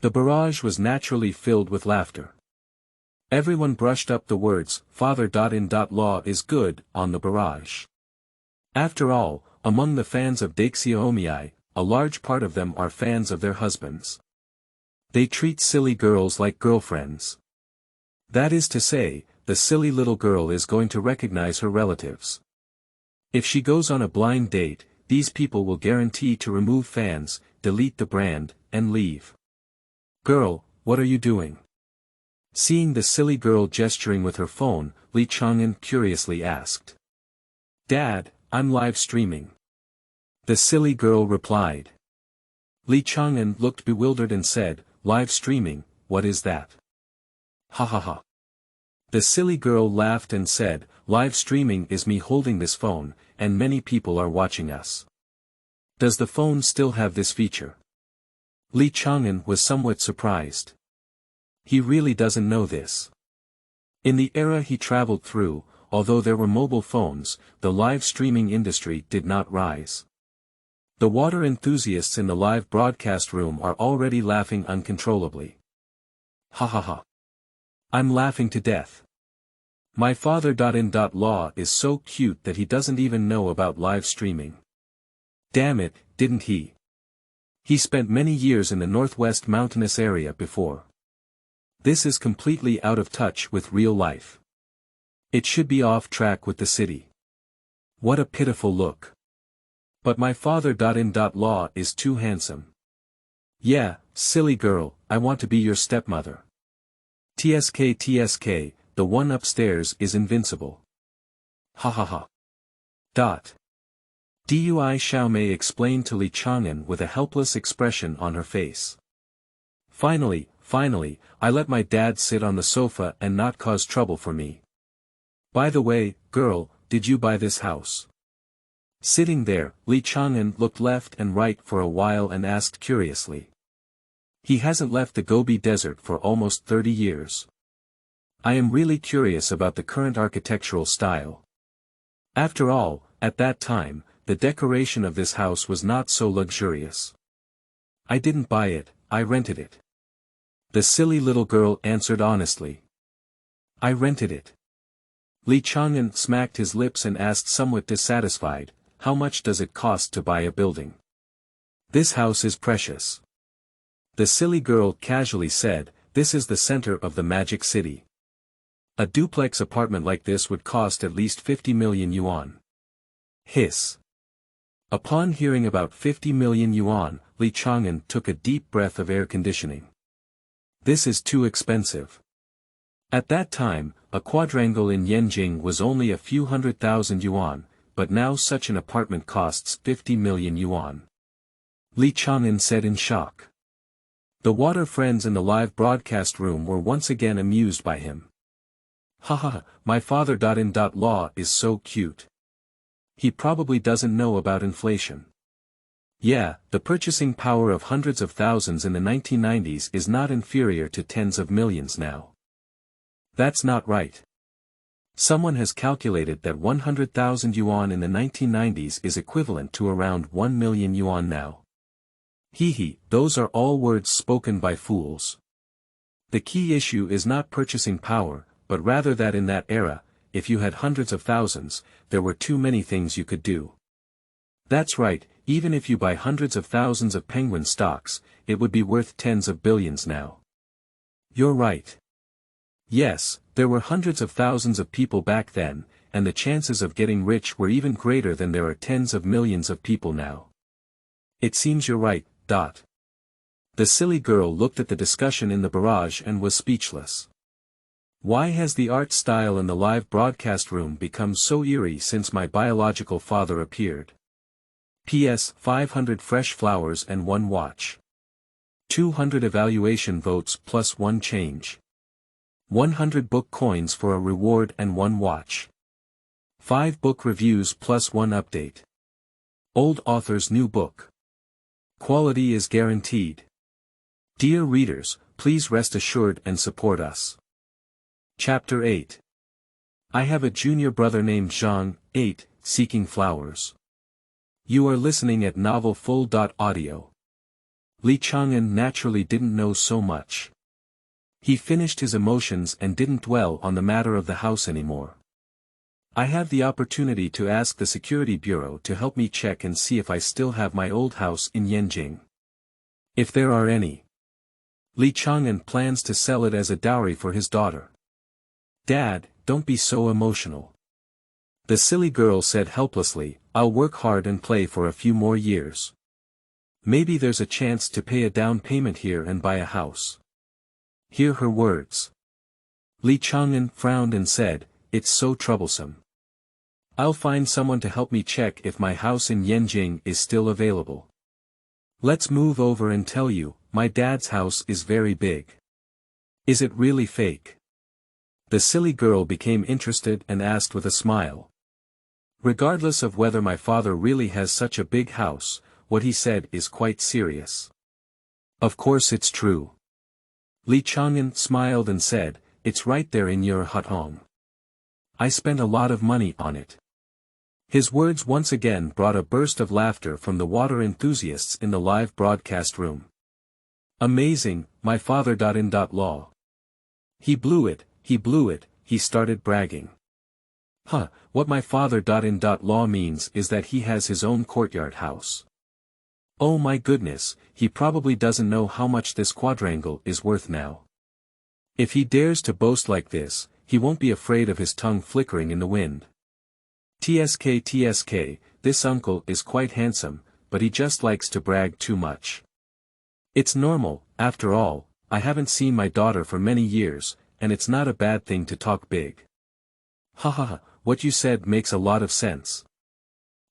The barrage was naturally filled with laughter. Everyone brushed up the words, father.in.law is good, on the barrage. After all, among the fans of Daxiaomii, a large part of them are fans of their husbands. They treat silly girls like girlfriends. That is to say, the silly little girl is going to recognize her relatives. If she goes on a blind date, these people will guarantee to remove fans, delete the brand, and leave. Girl, what are you doing? Seeing the silly girl gesturing with her phone, Li Chang'an curiously asked. Dad, I'm live streaming. The silly girl replied. Li Chang'an looked bewildered and said, live streaming, what is that? Ha ha ha. The silly girl laughed and said, live streaming is me holding this phone, and many people are watching us. Does the phone still have this feature? Li Chang'an was somewhat surprised. He really doesn't know this. In the era he traveled through, although there were mobile phones, the live streaming industry did not rise. The water enthusiasts in the live broadcast room are already laughing uncontrollably. Ha ha ha. I'm laughing to death. My father.in.law is so cute that he doesn't even know about live streaming. Damn it, didn't he? He spent many years in the northwest mountainous area before. This is completely out of touch with real life. It should be off track with the city. What a pitiful look. But my father.in.law is too handsome. Yeah, silly girl, I want to be your stepmother. TSK, the one upstairs is invincible. Ha ha ha. Dui Xiaomei explained to Li Chang'an with a helpless expression on her face. Finally, I let my dad sit on the sofa and not cause trouble for me. By the way, girl, did you buy this house? Sitting there, Li Chang'an looked left and right for a while and asked curiously. He hasn't left the Gobi Desert for almost 30 years. I am really curious about the current architectural style. After all, at that time, the decoration of this house was not so luxurious. I didn't buy it, I rented it. The silly little girl answered honestly. I rented it. Li Chang'an smacked his lips and asked somewhat dissatisfied, how much does it cost to buy a building? This house is precious. The silly girl casually said, this is the center of the magic city. A duplex apartment like this would cost at least 50 million yuan. Hiss. Upon hearing about 50 million yuan, Li Chang'an took a deep breath of air conditioning. This is too expensive. At that time, a quadrangle in Yanjing was only a few 100,000 yuan, but now such an apartment costs 50 million yuan. Li Chang'an said in shock. The water friends in the live broadcast room were once again amused by him. Ha ha, my father.in.law is so cute. He probably doesn't know about inflation. Yeah, the purchasing power of hundreds of thousands in the 1990s is not inferior to tens of millions now. That's not right. Someone has calculated that 100,000 yuan in the 1990s is equivalent to around 1 million yuan now. Hee, those are all words spoken by fools. The key issue is not purchasing power, but rather that in that era, if you had hundreds of thousands, there were too many things you could do. That's right, even if you buy hundreds of thousands of penguin stocks, it would be worth tens of billions now. You're right. Yes, there were hundreds of thousands of people back then, and the chances of getting rich were even greater than there are tens of millions of people now. It seems you're right. The silly girl looked at the discussion in the barrage and was speechless. Why has the art style in the live broadcast room become so eerie since my biological father appeared? P.S. 500 fresh flowers and 1 watch. 200 evaluation votes plus 1 change. 100 book coins for a reward and 1 watch. 5 book reviews plus 1 update. Old author's new book. Quality is guaranteed. Dear readers, please rest assured and support us. Chapter 8. I have a junior brother named Zhang, 8, seeking flowers. You are listening at novelfull.audio. Li Chang'an naturally didn't know so much. He finished his emotions and didn't dwell on the matter of the house anymore. I have the opportunity to ask the security bureau to help me check and see if I still have my old house in Yanjing. If there are any. Li Chang'an plans to sell it as a dowry for his daughter. Dad, don't be so emotional. The silly girl said helplessly, I'll work hard and play for a few more years. Maybe there's a chance to pay a down payment here and buy a house. Hear her words. Li Chang'an frowned and said, it's so troublesome. I'll find someone to help me check if my house in Yanjing is still available. Let's move over and tell you, my dad's house is very big. Is it really fake? The silly girl became interested and asked with a smile. Regardless of whether my father really has such a big house, what he said is quite serious. Of course it's true. Li Chang'an smiled and said, it's right there in your hutong. I spent a lot of money on it. His words once again brought a burst of laughter from the water enthusiasts in the live broadcast room. Amazing, my father. Law. He blew it, he started bragging. What my father. Law means is that he has his own courtyard house. Oh my goodness, he probably doesn't know how much this quadrangle is worth now. If he dares to boast like this, he won't be afraid of his tongue flickering in the wind. TSK, this uncle is quite handsome, but he just likes to brag too much. It's normal, after all, I haven't seen my daughter for many years, and it's not a bad thing to talk big. What you said makes a lot of sense.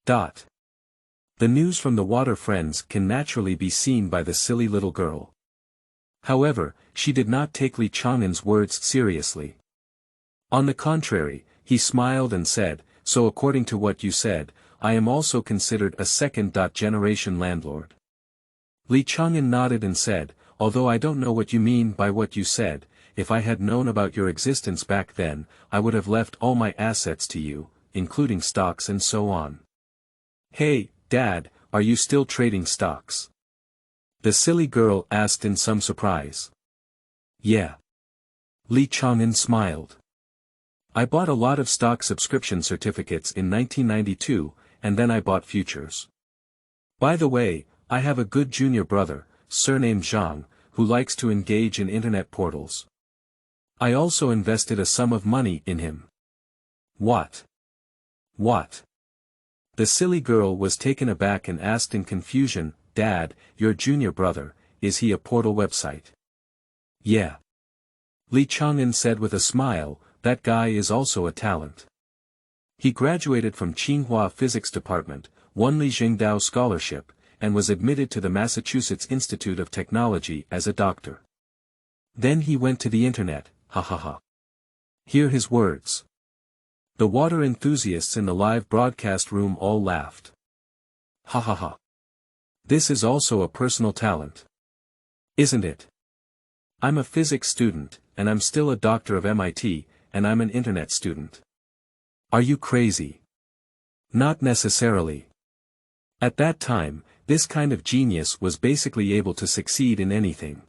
The news from the water friends can naturally be seen by the silly little girl. However, she did not take Li Chang'an's words seriously. On the contrary, he smiled and said, so according to what you said, I am also considered a second-generation landlord. Li Chang'an nodded and said, although I don't know what you mean by what you said, if I had known about your existence back then, I would have left all my assets to you, including stocks and so on. Hey, Dad, are you still trading stocks? The silly girl asked in some surprise. Yeah. Li Chang'an smiled. I bought a lot of stock subscription certificates in 1992, and then I bought futures. By the way, I have a good junior brother, surnamed Zhang, who likes to engage in internet portals. I also invested a sum of money in him. What? What? The silly girl was taken aback and asked in confusion, Dad, your junior brother, is he a portal website? Yeah. Li Chang'an said with a smile, that guy is also a talent. He graduated from Tsinghua Physics Department, won Li Jingdao Scholarship, and was admitted to the Massachusetts Institute of Technology as a doctor. Then he went to the internet, Hear his words. The water enthusiasts in the live broadcast room all laughed. This is also a personal talent. Isn't it? I'm a physics student, and I'm still a doctor of MIT, and I'm an internet student. Are you crazy? Not necessarily. At that time, this kind of genius was basically able to succeed in anything.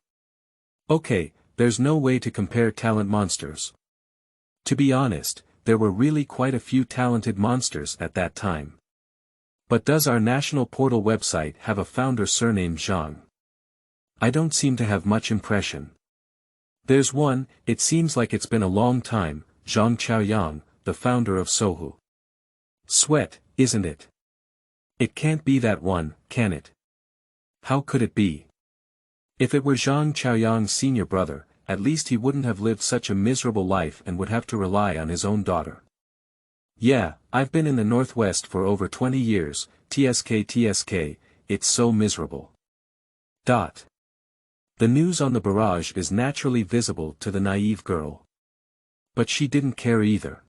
Okay, there's no way to compare talent monsters. To be honest, there were really quite a few talented monsters at that time. But does our national portal website have a founder surnamed Zhang? I don't seem to have much impression. There's one, it seems like it's been a long time, Zhang Chaoyang, the founder of Sohu. Sweat, isn't it? It can't be that one, can it? How could it be? If it were Zhang Chaoyang's senior brother, at least he wouldn't have lived such a miserable life and would have to rely on his own daughter. Yeah, I've been in the Northwest for over 20 years, TSK, it's so miserable. The news on the barrage is naturally visible to the naive girl. But she didn't care either.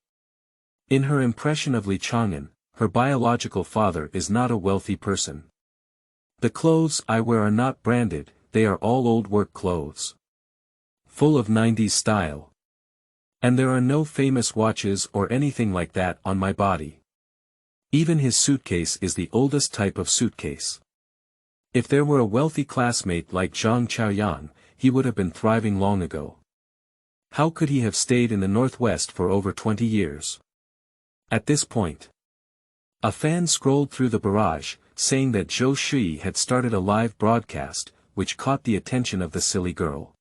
In her impression of Li Chang'an, her biological father is not a wealthy person. The clothes I wear are not branded, they are all old work clothes. Full of 90s style. And there are no famous watches or anything like that on my body. Even his suitcase is the oldest type of suitcase. If there were a wealthy classmate like Zhang Chaoyang, he would have been thriving long ago. How could he have stayed in the Northwest for over 20 years? At this point, a fan scrolled through the barrage, saying that Zhou Shuyi had started a live broadcast, which caught the attention of the silly girl.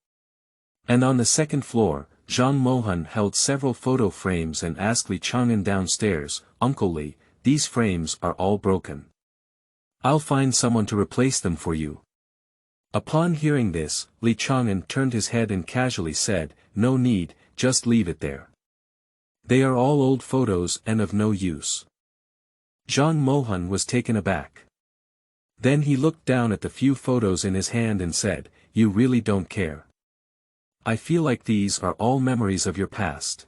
And on the second floor, Zhang Mohan held several photo frames and asked Li Chang'an downstairs, Uncle Li, these frames are all broken. I'll find someone to replace them for you. Upon hearing this, Li Chang'an turned his head and casually said, no need, just leave it there. They are all old photos and of no use. Zhang Mohan was taken aback. Then he looked down at the few photos in his hand and said, "You really don't care. I feel like these are all memories of your past.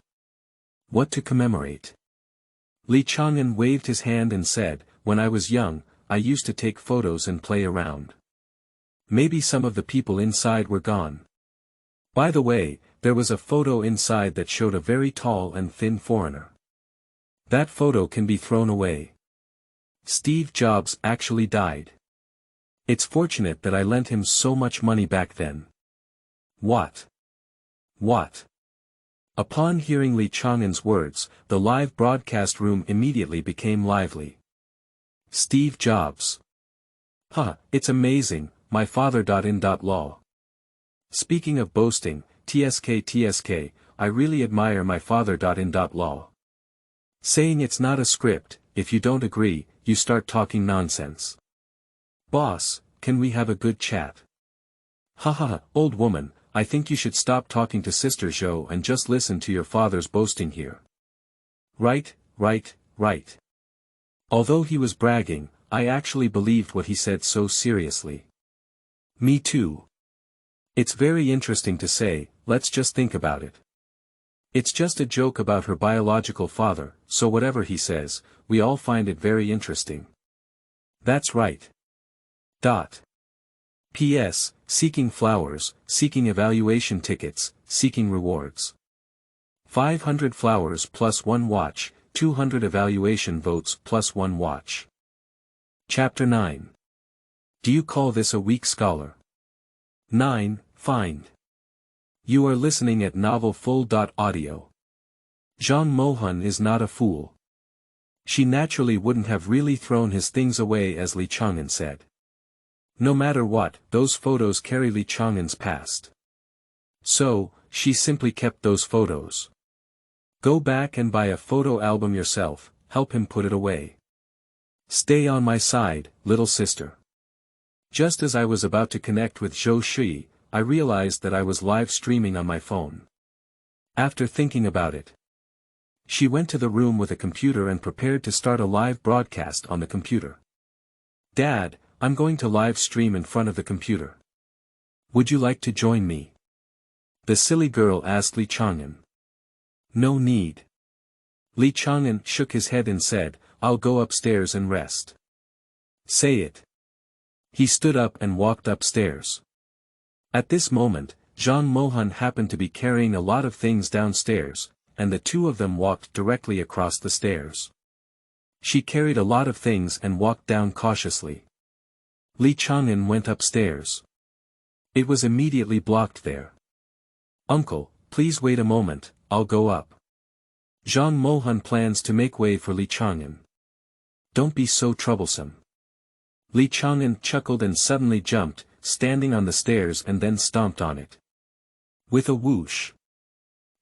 What to commemorate?" Li Chang'an waved his hand and said, "When I was young, I used to take photos and play around. Maybe some of the people inside were gone. By the way, there was a photo inside that showed a very tall and thin foreigner. That photo can be thrown away. Steve Jobs actually died. It's fortunate that I lent him so much money back then." "What? What?" Upon hearing Li Chang'an's words, the live broadcast room immediately became lively. "Steve Jobs. Huh, it's amazing, my father.in.law. Speaking of boasting, TSK, I really admire my father.in.law. Saying it's not a script, if you don't agree, you start talking nonsense. Boss, can we have a good chat?" "Haha, old woman, I think you should stop talking to Sister Zhou and just listen to your father's boasting here." Right. Although he was bragging, I actually believed what he said so seriously. Me too. It's very interesting to say, let's just think about it. It's just a joke about her biological father, so whatever he says, we all find it very interesting. That's right. P.S. Seeking flowers, seeking evaluation tickets, seeking rewards. 500 flowers plus 1 watch, 200 evaluation votes plus 1 watch. Chapter 9. Do you call this a weak scholar? 9. Find. You are listening at novelfull.audio. Zhang Mohan is not a fool. She naturally wouldn't have really thrown his things away as Li Chang'an said. No matter what, those photos carry Li Chang'an's past. So, she simply kept those photos. Go back and buy a photo album yourself, help him put it away. Stay on my side, little sister. Just as I was about to connect with Zhou Shuyi, I realized that I was live streaming on my phone. After thinking about it, she went to the room with a computer and prepared to start a live broadcast on the computer. "Dad, I'm going to live stream in front of the computer. Would you like to join me?" the silly girl asked Li Chang'an. "No need." Li Chang'an shook his head and said, "I'll go upstairs and rest." "Say it." He stood up and walked upstairs. At this moment, Zhang Mohan happened to be carrying a lot of things downstairs, and the two of them walked directly across the stairs. She carried a lot of things and walked down cautiously. Li Chang'an went upstairs. It was immediately blocked there. "Uncle, please wait a moment, I'll go up." Zhang Mohan plans to make way for Li Chang'an. "Don't be so troublesome." Li Chang'an chuckled and suddenly jumped, standing on the stairs and then stomped on it. With a whoosh.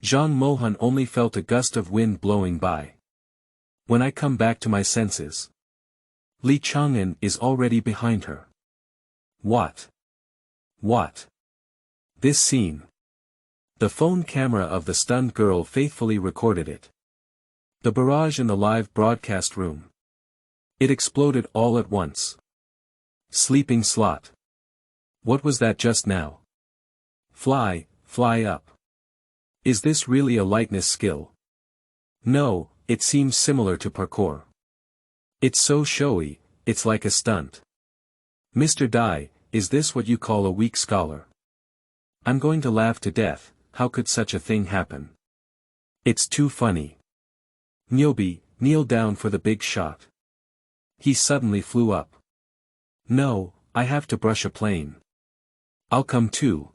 Zhang Mohan only felt a gust of wind blowing by. When I come back to my senses, Li Chang'an is already behind her. What? This scene. The phone camera of the stunned girl faithfully recorded it. The barrage in the live broadcast room. It exploded all at once. Sleeping slot. What was that just now? Fly up. Is this really a lightness skill? No, it seems similar to parkour. It's so showy, it's like a stunt. Mr. Dai, is this what you call a weak scholar? I'm going to laugh to death, how could such a thing happen? It's too funny. Nyobi, kneel down for the big shot. He suddenly flew up. No, I have to brush a plane. I'll come too.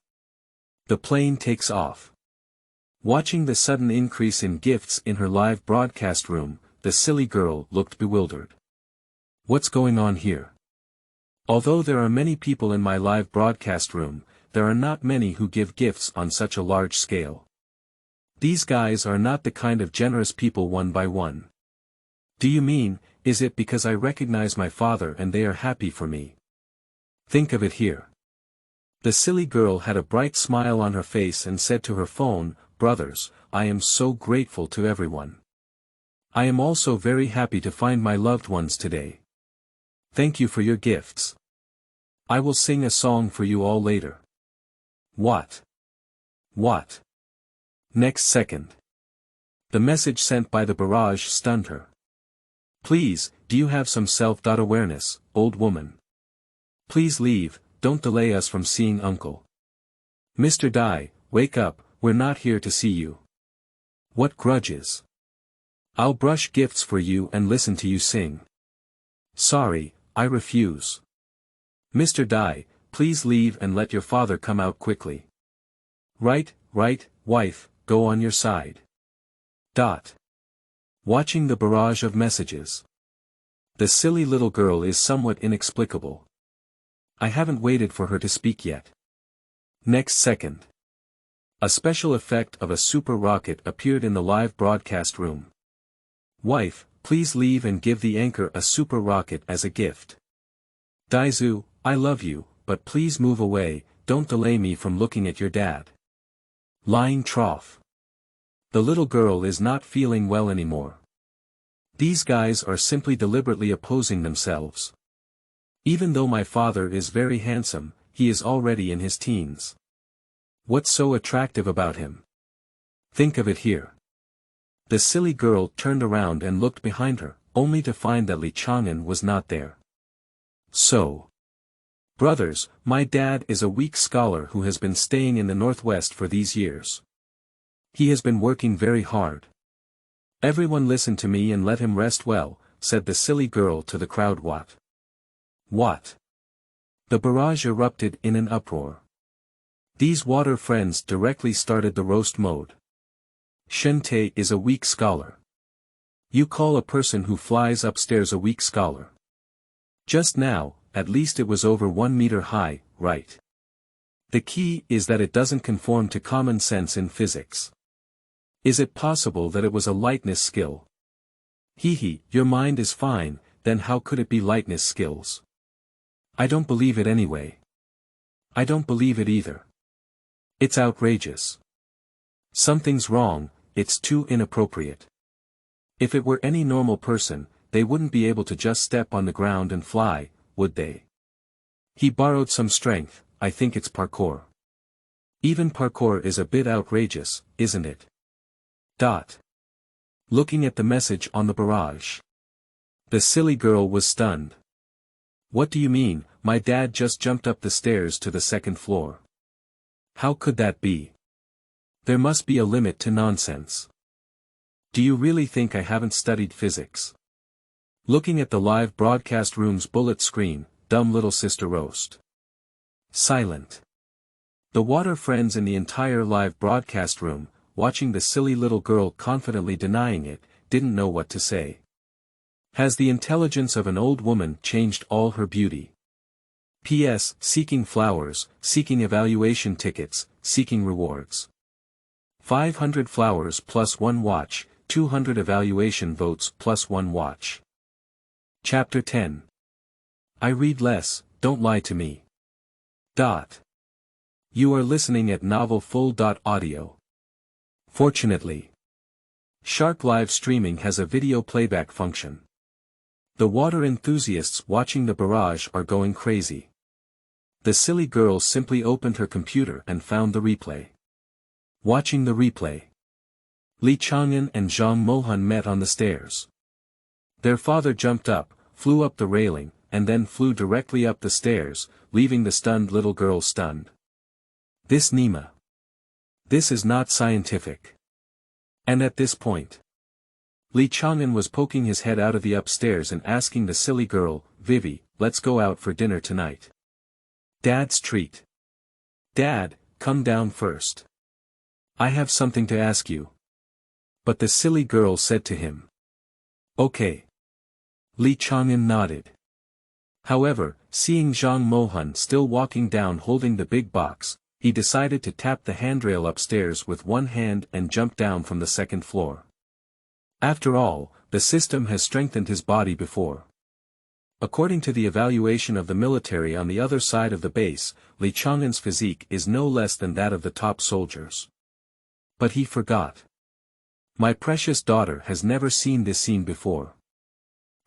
The plane takes off. Watching the sudden increase in gifts in her live broadcast room, the silly girl looked bewildered. What's going on here? Although there are many people in my live broadcast room, there are not many who give gifts on such a large scale. These guys are not the kind of generous people one by one. Do you mean, is it because I recognize my father and they are happy for me? Think of it here. The silly girl had a bright smile on her face and said to her phone, "Brothers, I am so grateful to everyone. I am also very happy to find my loved ones today. Thank you for your gifts." I will sing a song for you all later. What? What? Next second. The message sent by the barrage stunned her. Please, do you have some self-awareness, old woman? Please leave, don't delay us from seeing uncle. Mr. Dai, wake up, we're not here to see you. What grudges? I'll brush gifts for you and listen to you sing. Sorry, I refuse. Mr. Dai, please leave and let your father come out quickly. Right, wife, go on your side. Watching the barrage of messages. The silly little girl is somewhat inexplicable. I haven't waited for her to speak yet. Next second. A special effect of a super rocket appeared in the live broadcast room. Wife, please leave and give the anchor a super rocket as a gift. Daizu, I love you, but please move away, don't delay me from looking at your dad. Lying trough. The little girl is not feeling well anymore. These guys are simply deliberately opposing themselves. Even though my father is very handsome, he is already in his teens. What's so attractive about him? Think of it here. The silly girl turned around and looked behind her, only to find that Li Chang'an was not there. So. Brothers, my dad is a weak scholar who has been staying in the Northwest for these years. He has been working very hard. Everyone listen to me and let him rest well, said the silly girl to the crowd. What? The barrage erupted in an uproar. These water friends directly started the roast mode. Shente is a weak scholar. You call a person who flies upstairs a weak scholar. Just now, at least it was over 1 meter high, right? The key is that it doesn't conform to common sense in physics. Is it possible that it was a lightness skill? Your mind is fine, then how could it be lightness skills? I don't believe it anyway. I don't believe it either. It's outrageous. Something's wrong, it's too inappropriate. If it were any normal person, they wouldn't be able to just step on the ground and fly, would they? He borrowed some strength, I think it's parkour. Even parkour is a bit outrageous, isn't it? Looking at the message on the barrage. The silly girl was stunned. What do you mean, my dad just jumped up the stairs to the 2nd floor? How could that be? There must be a limit to nonsense. Do you really think I haven't studied physics? Looking at the live broadcast room's bullet screen, dumb little sister roast. Silent. The water friends in the entire live broadcast room, watching the silly little girl confidently denying it, didn't know what to say. Has the intelligence of an old woman changed all her beauty? P.S. Seeking flowers, seeking evaluation tickets, seeking rewards. 500 flowers plus 1 watch, 200 evaluation votes plus 1 watch. Chapter 10. I read less, don't lie to me. You are listening at novel full.audio. Fortunately, Shark live streaming has a video playback function. The water enthusiasts watching the barrage are going crazy. The silly girl simply opened her computer and found the replay. Watching the replay. Li Chang'an and Zhang Mohan met on the stairs. Their father jumped up, flew up the railing, and then flew directly up the stairs, leaving the stunned little girl stunned. This Nima. This is not scientific. And at this point, Li Chang'an was poking his head out of the upstairs and asking the silly girl, Vivi, let's go out for dinner tonight. Dad's treat. Dad, come down first. I have something to ask you. But the silly girl said to him. Okay. Li Chang'an nodded. However, seeing Zhang Mohan still walking down holding the big box, he decided to tap the handrail upstairs with one hand and jump down from the 2nd floor. After all, the system has strengthened his body before. According to the evaluation of the military on the other side of the base, Li Chang'an's physique is no less than that of the top soldiers. But he forgot. My precious daughter has never seen this scene before.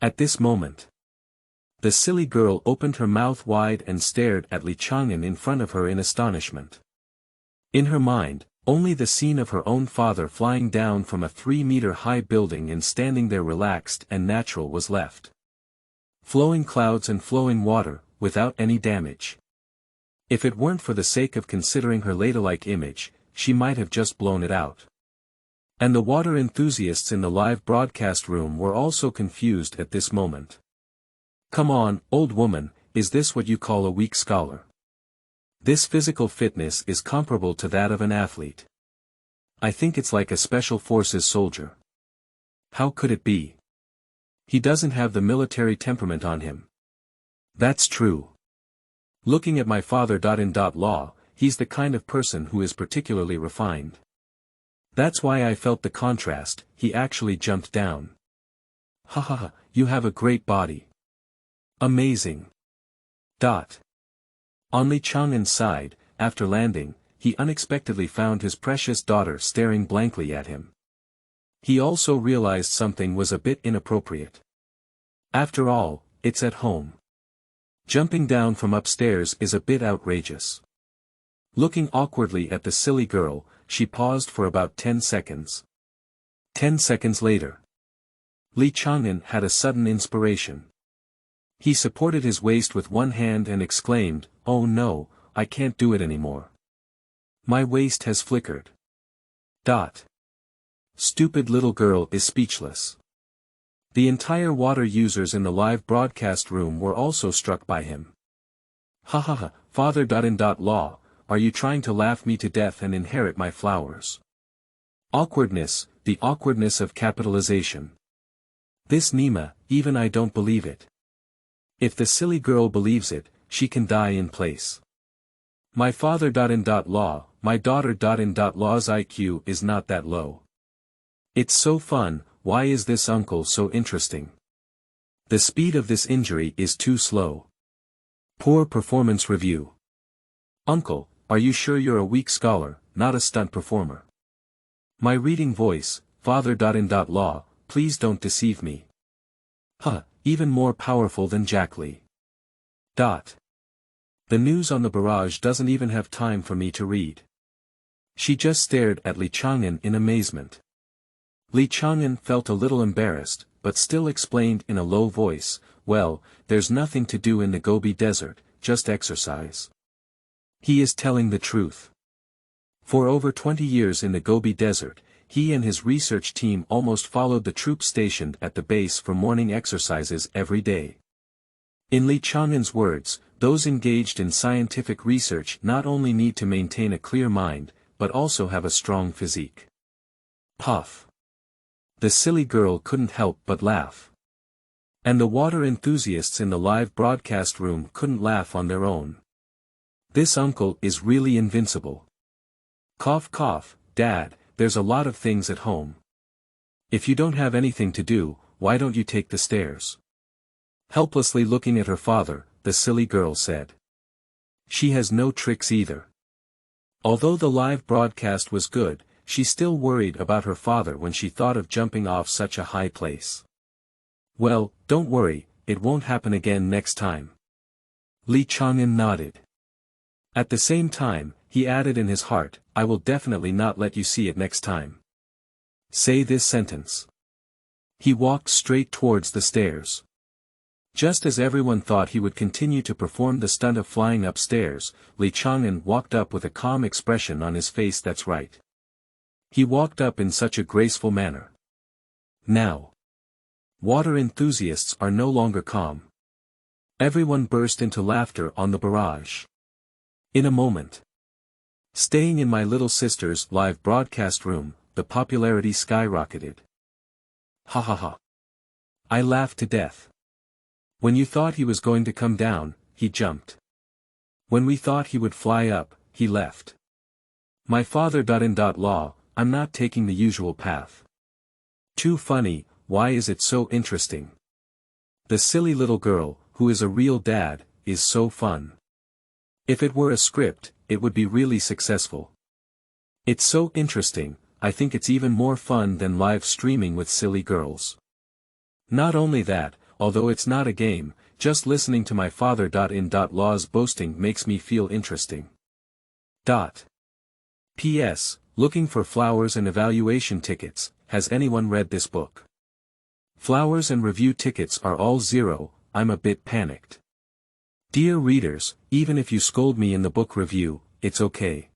At this moment, The silly girl opened her mouth wide and stared at Li Chang'an in front of her in astonishment. In her mind, only the scene of her own father flying down from a 3-meter-high building and standing there relaxed and natural was left. Flowing clouds and flowing water, without any damage. If it weren't for the sake of considering her ladylike image, she might have just blown it out. And the water enthusiasts in the live broadcast room were also confused at this moment. Come on, old woman, is this what you call a weak scholar? This physical fitness is comparable to that of an athlete. I think it's like a special forces soldier. How could it be? He doesn't have the military temperament on him. That's true. Looking at my father.in.law, he's the kind of person who is particularly refined. That's why I felt the contrast, he actually jumped down. Ha ha ha, you have a great body. Amazing. On Li Chang'an's side, after landing, he unexpectedly found his precious daughter staring blankly at him. He also realized something was a bit inappropriate. After all, it's at home. Jumping down from upstairs is a bit outrageous. Looking awkwardly at the silly girl, she paused for about 10 seconds. 10 seconds later. Li Chang'an had a sudden inspiration. He supported his waist with one hand and exclaimed, "Oh no, I can't do it anymore. My waist has flickered." Stupid little girl is speechless. The entire water users in the live broadcast room were also struck by him. Ha ha ha, father.in.law, are you trying to laugh me to death and inherit my flowers? Awkwardness, the awkwardness of capitalization. This Nima, even I don't believe it. If the silly girl believes it, she can die in place. My father.in.law, my daughter.in.law's IQ is not that low. It's so fun, why is this uncle so interesting? The speed of this injury is too slow. Poor performance review. Uncle, are you sure you're a weak scholar, not a stunt performer? My reading voice, father.in.law, please don't deceive me. Even more powerful than Jack Li. The news on the barrage doesn't even have time for me to read. She just stared at Li Chang'an in amazement. Li Chang'an felt a little embarrassed, but still explained in a low voice, well, there's nothing to do in the Gobi Desert, just exercise. He is telling the truth. For over 20 years in the Gobi Desert, he and his research team almost followed the troops stationed at the base for morning exercises every day. In Li Chang'an's words, those engaged in scientific research not only need to maintain a clear mind, but also have a strong physique. Puff. The silly girl couldn't help but laugh. And the water enthusiasts in the live broadcast room couldn't laugh on their own. This uncle is really invincible. Cough cough, Dad, there's a lot of things at home. If you don't have anything to do, why don't you take the stairs? Helplessly looking at her father, the silly girl said. She has no tricks either. Although the live broadcast was good, she still worried about her father when she thought of jumping off such a high place. Well, don't worry, it won't happen again next time. Li Chang'an nodded. At the same time, he added in his heart, I will definitely not let you see it next time. Say this sentence. He walked straight towards the stairs. Just as everyone thought he would continue to perform the stunt of flying upstairs, Li Chang'an walked up with a calm expression on his face. That's right. He walked up in such a graceful manner. Now. Water enthusiasts are no longer calm. Everyone burst into laughter on the barrage. In a moment. Staying in my little sister's live broadcast room, the popularity skyrocketed. Ha ha ha. I laughed to death. When you thought he was going to come down, he jumped. When we thought he would fly up, he left. My father.in.law, I'm not taking the usual path. Too funny, why is it so interesting? The silly little girl, who is a real dad, is so fun. If it were a script, it would be really successful. It's so interesting, I think it's even more fun than live streaming with silly girls. Not only that, although it's not a game, just listening to my father.in.law's boasting makes me feel interesting. P.S. Looking for flowers and evaluation tickets, has anyone read this book? Flowers and review tickets are all 0, I'm a bit panicked. Dear readers, even if you scold me in the book review, it's okay.